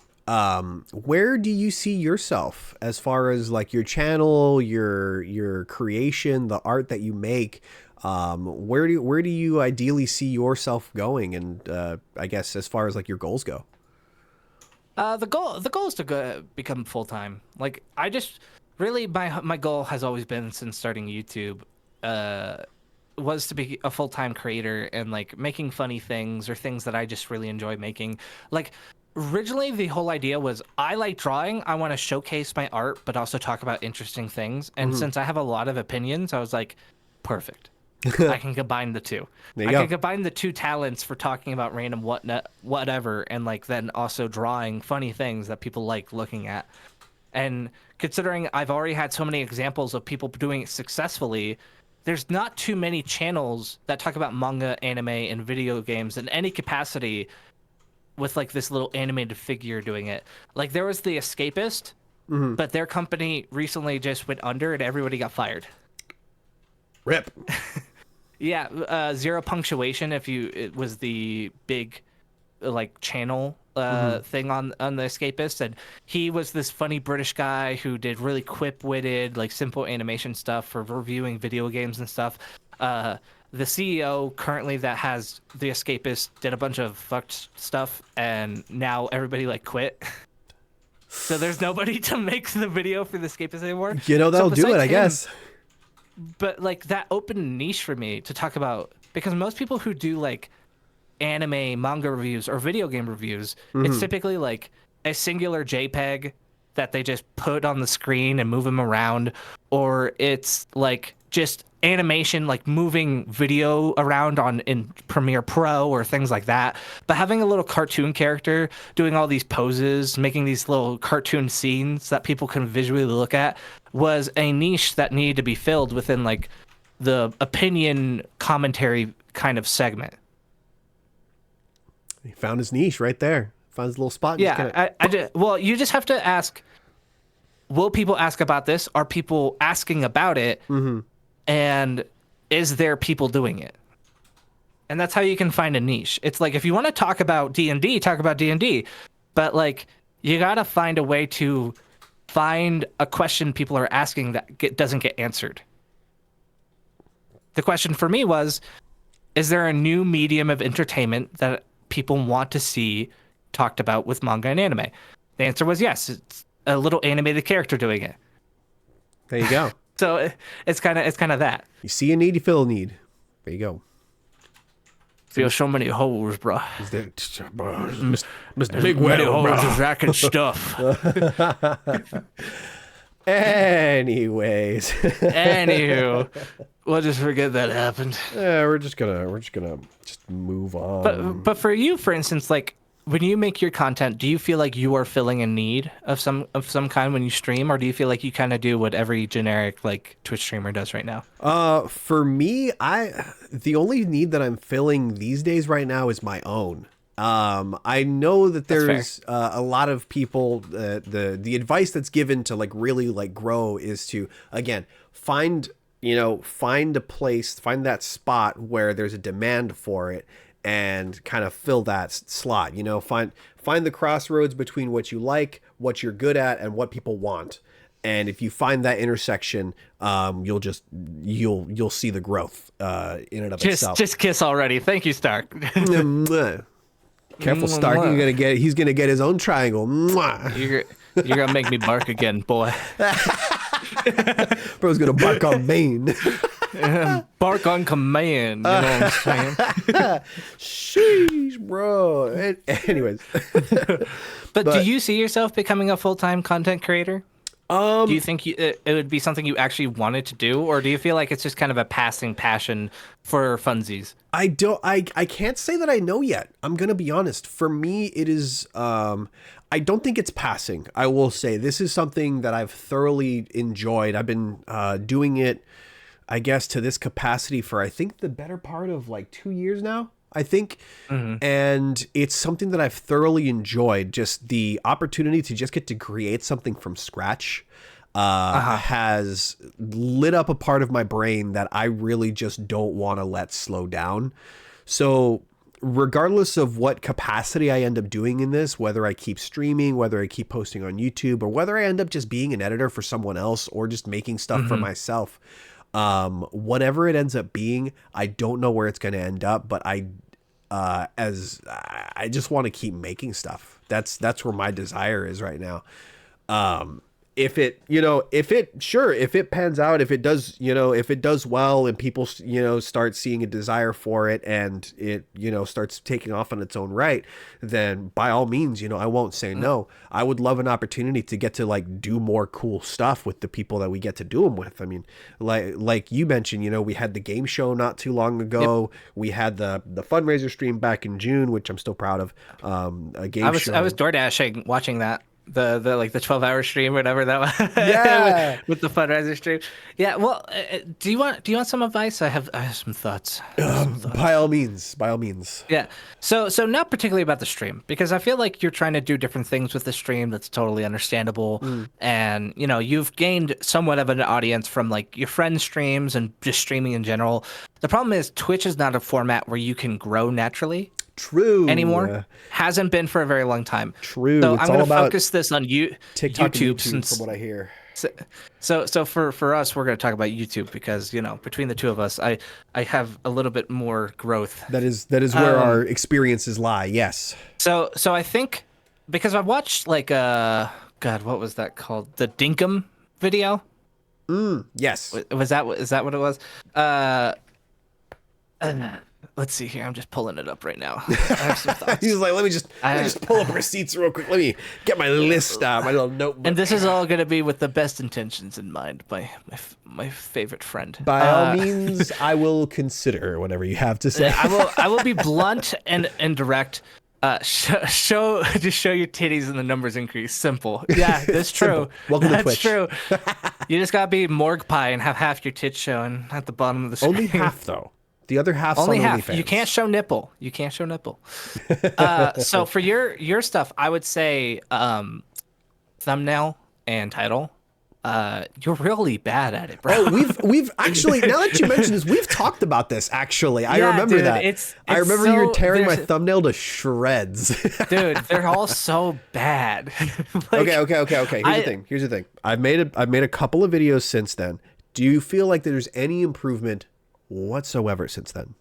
where do you see yourself as far as like your channel, your creation, the art that you make? Where do you ideally see yourself going? And I guess as far as like your goals go. The goal is to become full time. Like I just really my goal has always been since starting YouTube, was to be a full time creator and like making funny things or things that I just really enjoy making. Like originally the whole idea was I like drawing. I want to showcase my art, but also talk about interesting things. And since I have a lot of opinions, I was like, perfect. I can combine the two. There you I go. can combine the two talents for talking about random whatever, and like then also drawing funny things that people like looking at. And considering I've already had so many examples of people doing it successfully, there's not too many channels that talk about manga, anime, and video games in any capacity with like this little animated figure doing it. Like there was The Escapist, but their company recently just went under and everybody got fired. Rip. Yeah, Zero Punctuation. It was the big, like channel thing on The Escapist, and he was this funny British guy who did really quip-witted, like simple animation stuff for reviewing video games and stuff. The CEO currently that has The Escapist did a bunch of fucked stuff, and now everybody like quit. So there's nobody to make the video for The Escapist anymore. You know, that'll So do it, besides I him, guess. but like that opened a niche for me to talk about because most people who do like anime, manga reviews or video game reviews, it's typically like a singular JPEG that they just put on the screen and move them around, or it's like just animation, like moving video around in Premiere Pro or things like that. But having a little cartoon character doing all these poses, making these little cartoon scenes that people can visually look at was a niche that needed to be filled within like the opinion commentary kind of segment. He found his niche right there. finds a little spot. And Yeah, just kinda... well, you just have to ask, will people ask about this? Are people asking about it? Mm-hmm. And is there people doing it? And that's how you can find a niche. It's like, if you want to talk about D&D, talk about D&D. But like, you got to find a way to find a question people are asking that doesn't get answered. The question for me was, is there a new medium of entertainment that people want to see talked about with manga and anime? The answer was yes. It's a little animated character doing it. There you go. So it's kind of that. You see a need, you fill a need. There you go. Feel so many holes, bro. Mr. Big Many Well, holes bro. is racking stuff. Anyways. Anywho, we'll just forget that happened. Yeah, we're just gonna move on. But for you, for instance, like when you make your content, do you feel like you are filling a need of some kind when you stream, or do you feel like you kind of do what every generic like Twitch streamer does right now? For me, the only need that I'm filling these days right now is my own. I know that there's a lot of people, the advice that's given to like really like grow is to, again, find a place, find that spot where there's a demand for it and kind of fill that slot, find the crossroads between what you like, what you're good at, and what people want. And if you find that intersection, you'll see the growth in and of itself. Just kiss already. Thank you, Stark. Careful, Stark. He's gonna get his own triangle. You're gonna make me bark again, boy. Bro's gonna bark on Bane. Bark on command. You know what I'm saying? Sheesh, bro. Anyways, but do you see yourself becoming a full-time content creator? Do you think it would be something you actually wanted to do, or do you feel like it's just kind of a passing passion for funsies? I can't say that I know yet. I'm gonna be honest. For me, it is. I don't think it's passing. I will say this is something that I've thoroughly enjoyed. I've been doing it, I guess, to this capacity for I think the better part of like 2 years now. I think, and it's something that I've thoroughly enjoyed. Just the opportunity to just get to create something from scratch has lit up a part of my brain that I really just don't want to let slow down. So regardless of what capacity I end up doing in this, whether I keep streaming, whether I keep posting on YouTube, or whether I end up just being an editor for someone else or just making stuff for myself, whatever it ends up being, I don't know where it's going to end up, but I just want to keep making stuff. That's where my desire is right now. If it pans out, if it does well and people, start seeing a desire for it and it, starts taking off on its own right, then by all means, I won't say no. I would love an opportunity to get to like do more cool stuff with the people that we get to do them with. I mean, like you mentioned, we had the game show not too long ago. Yep. We had the fundraiser stream back in June, which I'm still proud of. A game show. I was DoorDashing watching that. The 12-hour stream or whatever that was. Yeah. with the fundraiser stream. Yeah. Well, do you want some advice? I have some thoughts. By all means. Yeah. So not particularly about the stream, because I feel like you're trying to do different things with the stream. That's totally understandable. And you've gained somewhat of an audience from like your friends' streams and just streaming in general. The problem is Twitch is not a format where you can grow naturally. True. Anymore. Hasn't been for a very long time. True. So I'm going to focus this on TikTok YouTube since, from what I hear. So for us, we're going to talk about YouTube because, between the two of us, I have a little bit more growth. That is where our experiences lie. Yes. So I think because I watched like God, what was that called? The Dinkum video. Yes. Is that what it was? Let's see here. I'm just pulling it up right now. I have some thoughts. He's like, let me just pull up receipts real quick. Let me get my list out, my little notebook. And this is all going to be with the best intentions in mind by my favorite friend. By all means, I will consider whatever you have to say. I will be blunt and direct. Just show your titties and the numbers increase. Simple. Yeah, that's true. Welcome to Twitch. That's true. You just gotta be morgue pie and have half your tits showing at the bottom of the screen. Only half though. The other half's Only on half. OnlyFans. You can't show nipple. You can't show nipple. So for your stuff, I would say thumbnail and title. You're really bad at it, bro. Oh, we've actually, now that you mention this, we've talked about this actually. I remember dude, that. I remember you were tearing my thumbnail to shreds. Dude, they're all so bad. Okay. Here's the thing. I've made a couple of videos since then. Do you feel like there's any improvement whatsoever since then?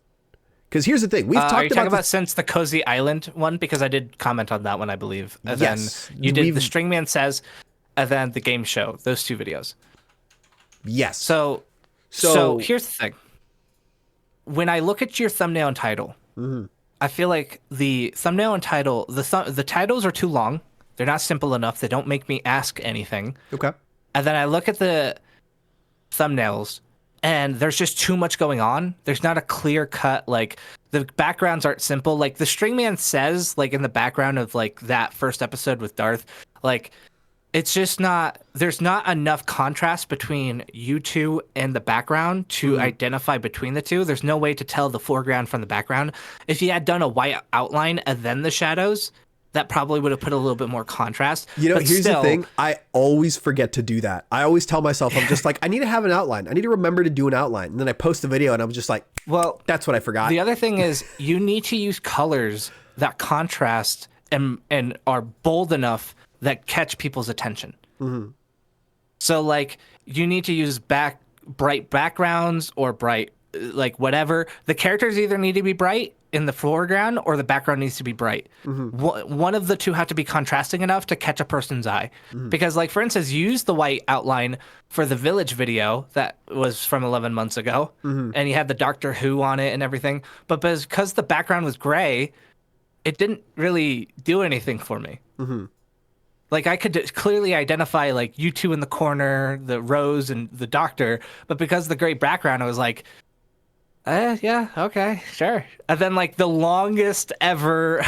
Because here's the thing. We've are you talked talking about about since the Cozy Island one? Because I did comment on that one, I believe. And yes. then you did the StringManSays and then the game show. Those 2 videos. Yes. So here's the thing. When I look at your thumbnail and title, I feel like the thumbnail and title, the titles are too long. They're not simple enough. They don't make me ask anything. Okay. And then I look at the thumbnails, and there's just too much going on. There's not a clear cut, like the backgrounds aren't simple. Like the StringManSays, like in the background of like that first episode with Darth, like it's just not, there's not enough contrast between you two and the background to identify between the two. There's no way to tell the foreground from the background. If you had done a white outline and then the shadows, that probably would have put a little bit more contrast. You know, but here's still, the thing. I always forget to do that. I always tell myself, I'm just like, I need to have an outline. I need to remember to do an outline. And then I post the video and I'm just like, well, that's what I forgot. The other thing is you need to use colors that contrast and are bold enough that catch people's attention. So like you need to use bright backgrounds or bright, like whatever. The characters either need to be bright in the foreground or the background needs to be bright. One of the two have to be contrasting enough to catch a person's eye. Because like, for instance, you used the white outline for the Village video that was from 11 months ago. And you had the Doctor Who on it and everything. But because the background was gray, it didn't really do anything for me. Like I could clearly identify like you two in the corner, the Rose and the Doctor. But because of the gray background, I was like, yeah, okay, sure. And then like the longest ever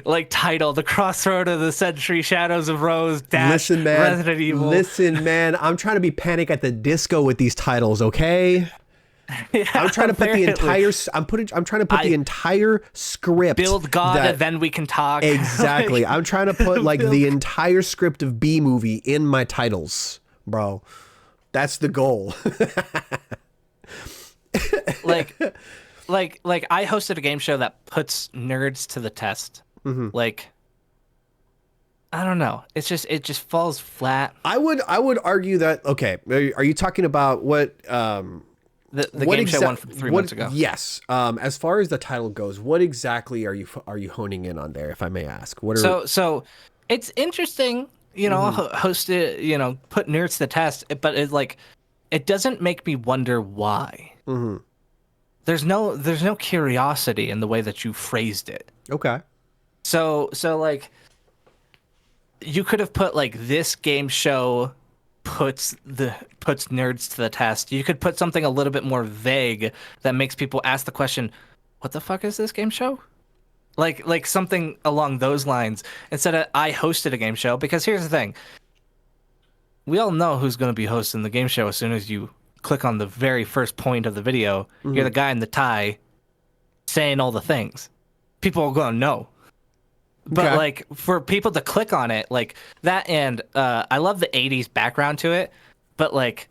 like title, The Crossroad of the Century, Shadows of Rose dash Listen, man. Resident Evil. Listen, man, I'm trying to be Panic at the Disco with these titles, okay? Yeah, I'm trying to put the entire I'm trying to put the entire script. Build God and then we can talk. Exactly. I'm trying to put like the entire script of B movie in my titles, bro. That's the goal. like I hosted a game show that puts nerds to the test. Like I don't know. It just falls flat. I would argue that okay. Are you talking about what the game show one from 3 months ago? Yes. As far as the title goes, what exactly are you honing in on there, if I may ask? So it's interesting, you know, host it, you know, put nerds to the test, but it doesn't make me wonder why. There's no curiosity in the way that you phrased it. Okay. So like you could have put like this game show puts nerds to the test. You could put something a little bit more vague that makes people ask the question, what the fuck is this game show? Like something along those lines instead of I hosted a game show. Because here's the thing. We all know who's going to be hosting the game show as soon as you click on the very first point of the video. You're the guy in the tie saying all the things. People are going to know. But like for people to click on it like that, and I love the 80s background to it, but like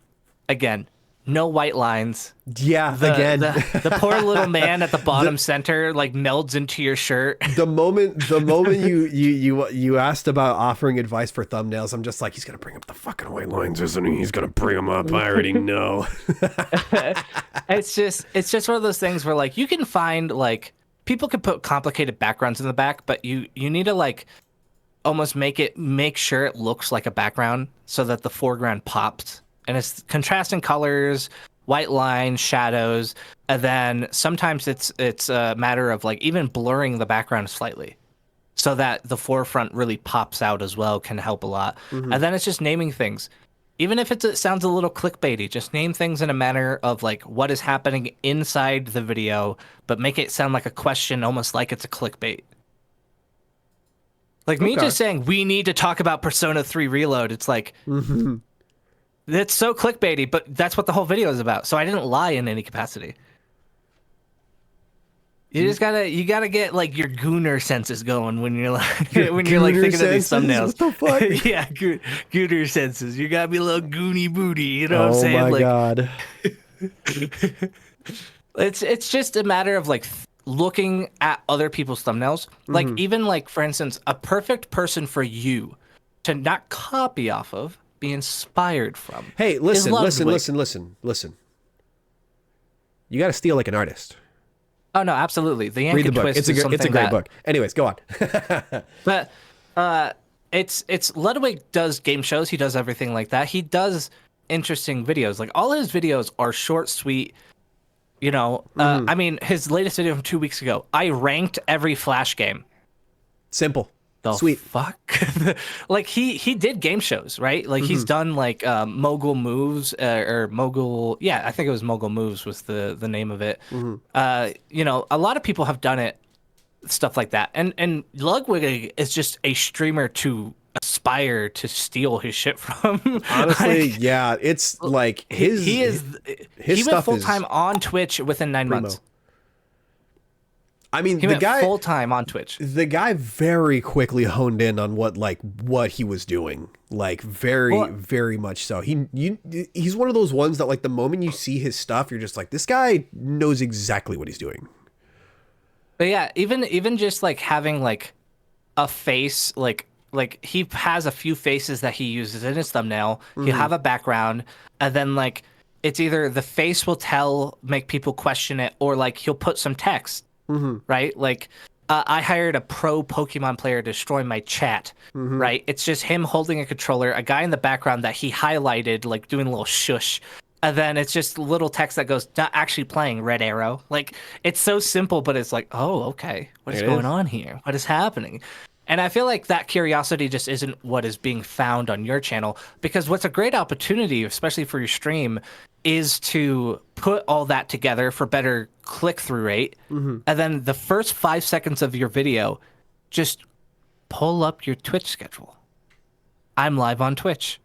again, no white lines. Yeah, the poor little man at the bottom center like melds into your shirt. The moment you asked about offering advice for thumbnails, I'm just like, he's gonna bring up the fucking white lines, isn't he? He's gonna bring them up. I already know. It's just one of those things where like you can find like people can put complicated backgrounds in the back, but you need to like almost make sure it looks like a background so that the foreground pops. And it's contrasting colors, white lines, shadows, and then sometimes it's a matter of like even blurring the background slightly so that the forefront really pops out as well can help a lot. And then it's just naming things. Even if it sounds a little clickbaity, just name things in a manner of like what is happening inside the video, but make it sound like a question, almost like it's a clickbait. Like me just saying, we need to talk about Persona 3 Reload. It's like, it's so clickbaity, but that's what the whole video is about. So I didn't lie in any capacity. You gotta get like your gooner senses going when you're like when you're like thinking senses? of these thumbnails. What the fuck? Yeah, gooner senses. You gotta be a little goony booty. You know what I'm Oh saying? my Like, god. it's just a matter of like looking at other people's thumbnails. Like even like for instance, a perfect person for you to not copy off of, be inspired from. Hey, listen. Ludwig. You got to steal like an artist. Oh no, absolutely. The Read the Yankin book. Twist It's is a something great that, book. Anyways, go on. But it's Ludwig does game shows. He does everything like that. He does interesting videos. Like all his videos are short, sweet. You know, I mean, his latest video from 2 weeks ago, I ranked every Flash game. Simple. The Sweet. fuck? Like he did game shows, right? Like he's done like Mogul Moves or Mogul. Yeah, I think it was Mogul Moves was the name of it. You know, a lot of people have done it, stuff like that. And Ludwig is just a streamer to aspire to steal his shit from. Honestly, Like, yeah, it's like his he went full time on Twitch within 9 months. I mean, He the went guy full time on Twitch. the guy very quickly honed in on what he was doing. Like very much so. He's one of those ones that like the moment you see his stuff, you're just like, this guy knows exactly what he's doing. But yeah, even just like having like a face, like he has a few faces that he uses in his thumbnail. He'll have a background, and then like it's either the face will make people question it, or like he'll put some text, right? Like I hired a pro Pokemon player to destroy my chat, right? It's just him holding a controller, a guy in the background that he highlighted, like doing a little shush. And then it's just little text that goes, not actually playing red arrow. Like, it's so simple, but it's like, oh, okay. What is going on here? What is happening? And I feel like that curiosity just isn't what is being found on your channel. Because what's a great opportunity, especially for your stream, is to put all that together for better click-through rate. And then the first 5 seconds of your video, just pull up your Twitch schedule. I'm live on Twitch.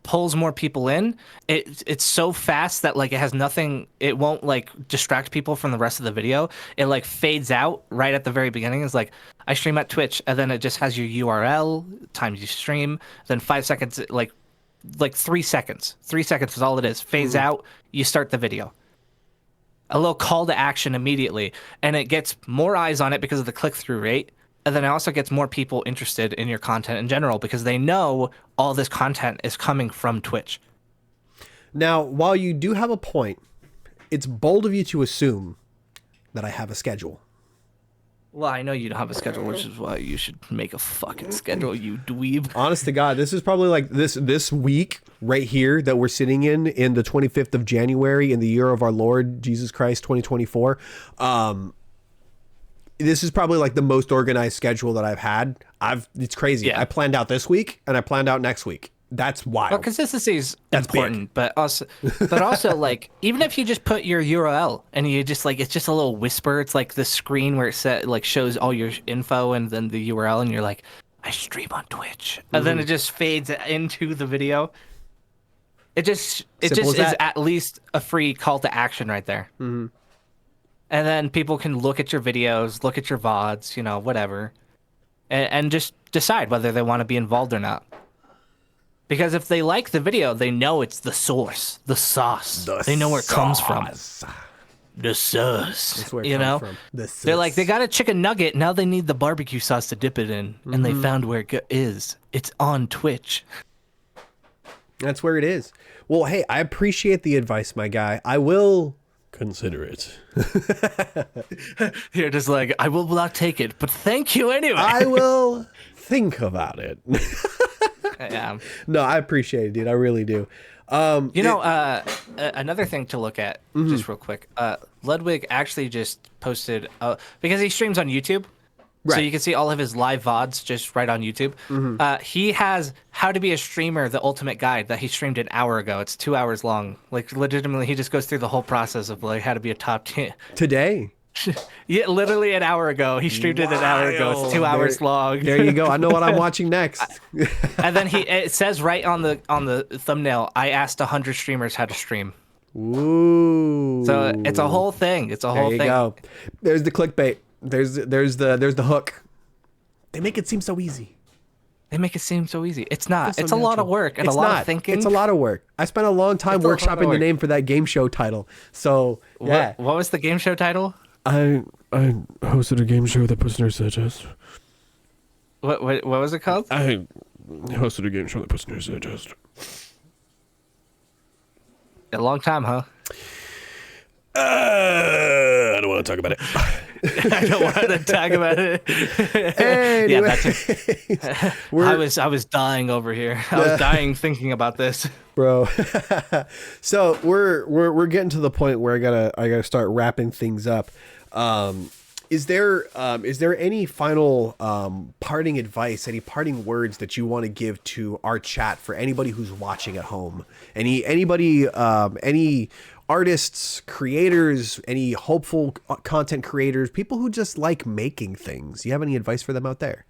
Pulls more people in. It's so fast that like it has nothing. It won't like distract people from the rest of the video. It like fades out right at the very beginning. It's like I stream at Twitch, and then it just has your URL, times you stream. Then 5 seconds, like 3 seconds. 3 seconds is all it is. Fades out. You start the video. A little call to action immediately, and it gets more eyes on it because of the click-through rate. And then it also gets more people interested in your content in general because they know all this content is coming from Twitch. Now, while you do have a point, it's bold of you to assume that I have a schedule. Well, I know you don't have a schedule, which is why you should make a fucking schedule, you dweeb. Honest to God, this is probably like this week right here that we're sitting in the 25th of January in the year of our Lord Jesus Christ 2024. This is probably like the most organized schedule that I've had. It's crazy. Yeah. I planned out this week and I planned out next week. That's wild. Well, consistency is important, big. but also like even if you just put your URL and you just like it's just a little whisper. It's like the screen where it like shows all your info and then the URL, and you're like, I stream on Twitch, and then it just fades into the video. It just is at least a free call to action right there. And then people can look at your videos, look at your VODs, you know, whatever, and just decide whether they want to be involved or not. Because if they like the video, they know it's the source, the sauce. They know where it comes from. The sauce. That's where it you comes know? from. They're like, they got a chicken nugget. Now they need the barbecue sauce to dip it in. And they found where it is. It's on Twitch. That's where it is. Well, hey, I appreciate the advice, my guy. I will consider it. You're just like, I will not take it, but thank you anyway. I will think about it. Yeah. No, I appreciate it, dude. I really do. Another thing to look at, just real quick. Ludwig actually just posted, because he streams on YouTube, so Right. you can see all of his live VODs just right on YouTube. He has How to Be a Streamer, the Ultimate Guide, that he streamed an hour ago. It's 2 hours long. Like, legitimately, he just goes through the whole process of, like, how to be a top 10. Today. Yeah, literally an hour ago. He streamed it an hour ago. It's 2 hours long. There you go. I know what I'm watching next. And then it says right on the thumbnail, I asked 100 streamers how to stream. Ooh. So it's a whole thing. It's a whole thing. There you go. There's the clickbait. There's the hook. They make it seem so easy. They make it seem so easy. It's not. So it's a lot of natural. work and It's a lot not. of thinking. It's a lot of work. I spent a long time It's a lot of workshopping the work. name for that game show title. So yeah. What was the game show title? I hosted a game show that puts nerds to the test. What was it called? I hosted a game show that puts nerds to the test. A long time, huh? I don't want to talk about it. I don't want to talk about it. Anyway, I was dying over here. I was dying thinking about this. bro. So we're getting to the point where I gotta start wrapping things up. Is there any final parting advice, any parting words that you want to give to our chat for anybody who's watching at home? Any artists, creators, any hopeful content creators, people who just like making things? You have any advice for them out there?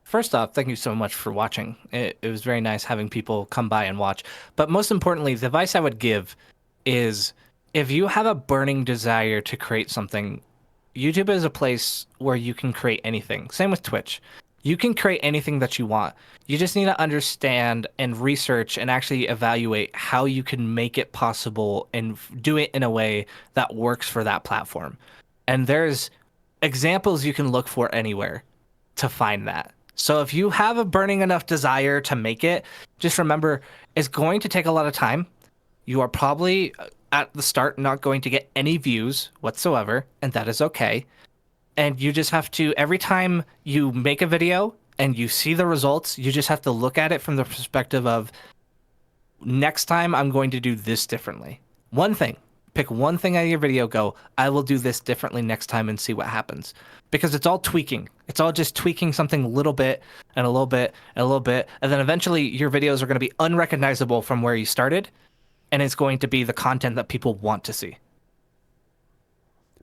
First off, thank you so much for watching. It was very nice having people come by and watch. But most importantly, the advice I would give is if you have a burning desire to create something, YouTube is a place where you can create anything. Same with Twitch. You can create anything that you want. You just need to understand and research and actually evaluate how you can make it possible and do it in a way that works for that platform. And there's examples you can look for anywhere to find that. So if you have a burning enough desire to make it, just remember it's going to take a lot of time. You are probably at the start not going to get any views whatsoever, and that is okay. And you just have to, every time you make a video and you see the results, you just have to look at it from the perspective of, next time I'm going to do this differently. One thing. Pick one thing out of your video, go, I will do this differently next time and see what happens. Because it's all tweaking. It's all just tweaking something a little bit and a little bit and a little bit. And then eventually your videos are going to be unrecognizable from where you started. And it's going to be the content that people want to see.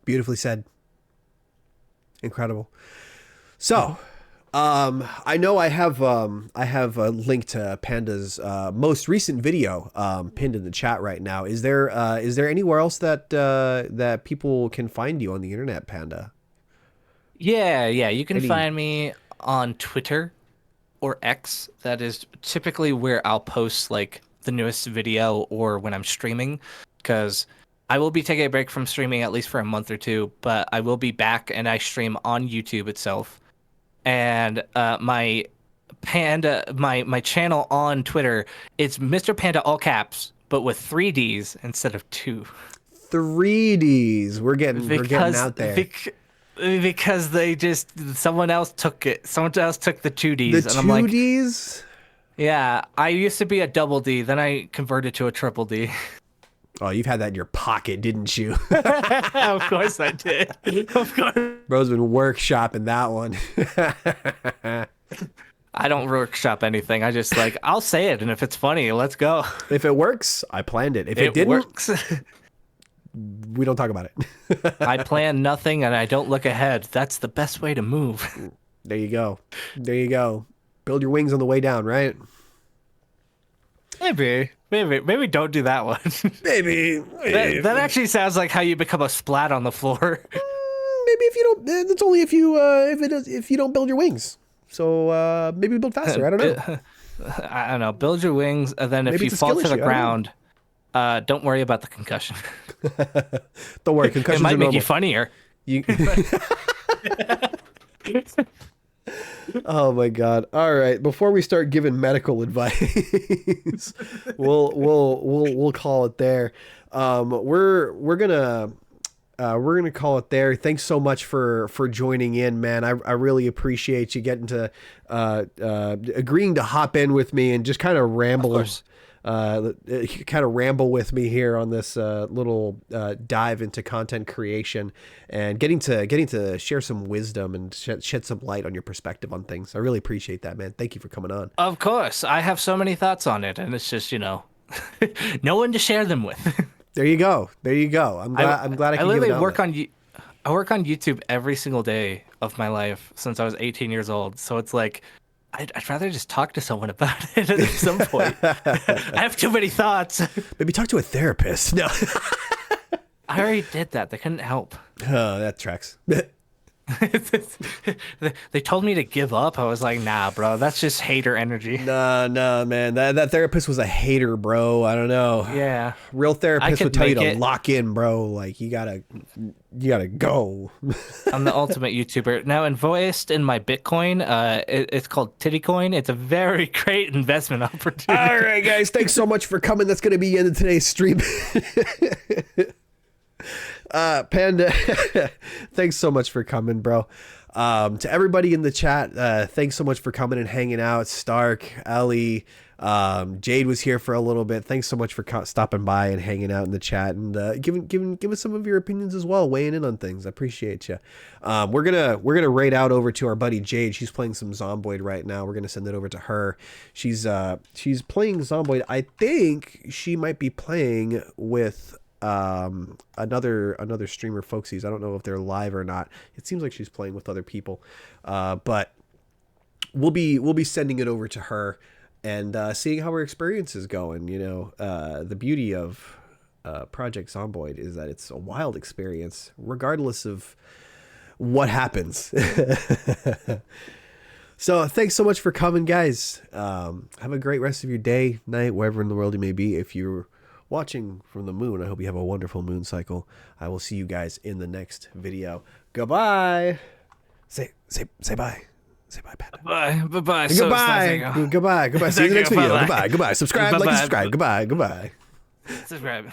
Beautifully said. Incredible. So, I know I have a link to Panda's most recent video pinned in the chat right now. Is there anywhere else that people can find you on the internet, Panda? Yeah, you can find me on Twitter or X. That is typically where I'll post like the newest video or when I'm streaming, because I will be taking a break from streaming at least for a month or two, but I will be back and I stream on YouTube itself. And my Panda, my channel on Twitter, it's Mr. Panda all caps, but with 3 Ds instead of 2. 3 Ds. We're getting out there. Because someone else took it. Someone else took the 2 Ds. The and I'm like, 2 Ds? Yeah, I used to be a double D, then I converted to a triple D. Oh, you've had that in your pocket, didn't you? Of course I did. Of course. Bro's been workshopping that one. I don't workshop anything. I just I'll say it, and if it's funny, let's go. If it works, I planned it. If it didn't, works. We don't talk about it. I plan nothing, and I don't look ahead. That's the best way to move. There you go. There you go. Build your wings on the way down, right? Maybe don't do that one. Maybe. That actually sounds like how you become a splat on the floor. Maybe if you don't. That's only if you don't build your wings. So maybe build faster. I don't know. I don't know. Build your wings, and then if you fall to the ground, don't worry about the concussion. Don't worry, concussions it might are make normal. you funnier. Oh my God! All right, before we start giving medical advice, we'll call it there. We're gonna call it there. Thanks so much for joining in, man. I really appreciate you getting to agreeing to hop in with me and just kind of ramble. Kind of ramble with me here on this little dive into content creation and getting to share some wisdom and shed some light on your perspective on things. I really appreciate that, man. Thank you for coming on. Of course, I have so many thoughts on it, and it's just no one to share them with. There you go. I'm glad I can literally give it work on I work on YouTube every single day of my life since I was 18 years old. So it's like I'd rather just talk to someone about it at some point. I have too many thoughts. Maybe talk to a therapist. No. I already did that. They couldn't help. Oh, that tracks. They told me to give up. I was like, nah, bro, that's just hater energy. Nah, man. That therapist was a hater, bro. I don't know. Yeah. Real therapist would tell you to it. lock in, bro. Like you gotta go. I'm the ultimate YouTuber. Now, voiced in my Bitcoin, it's called Tittycoin. It's a very great investment opportunity. All right, guys. Thanks so much for coming. That's gonna be the end of today's stream. Panda, thanks so much for coming, bro. To everybody in the chat, thanks so much for coming and hanging out. Stark, Ellie, Jade was here for a little bit. Thanks so much for stopping by and hanging out in the chat and giving us some of your opinions as well, weighing in on things. I appreciate you. We're gonna raid out over to our buddy Jade. She's playing some Zomboid right now. We're gonna send it over to her. She's playing Zomboid. I think she might be playing with another streamer, Folksies. I don't know if they're live or not. It seems like she's playing with other people, but we'll be sending it over to her and seeing how her experience is going. You know, the beauty of Project Zomboid is that it's a wild experience regardless of what happens. So thanks so much for coming, guys. Have a great rest of your day, night, wherever in the world you may be. If you're watching from the moon, I hope you have a wonderful moon cycle. I will see you guys in the next video. Goodbye. Say bye. Say bye, Panda. Bye. Bye. Goodbye. Goodbye. See you in the next video. Goodbye. Subscribe, like, and subscribe. Goodbye. Subscribe.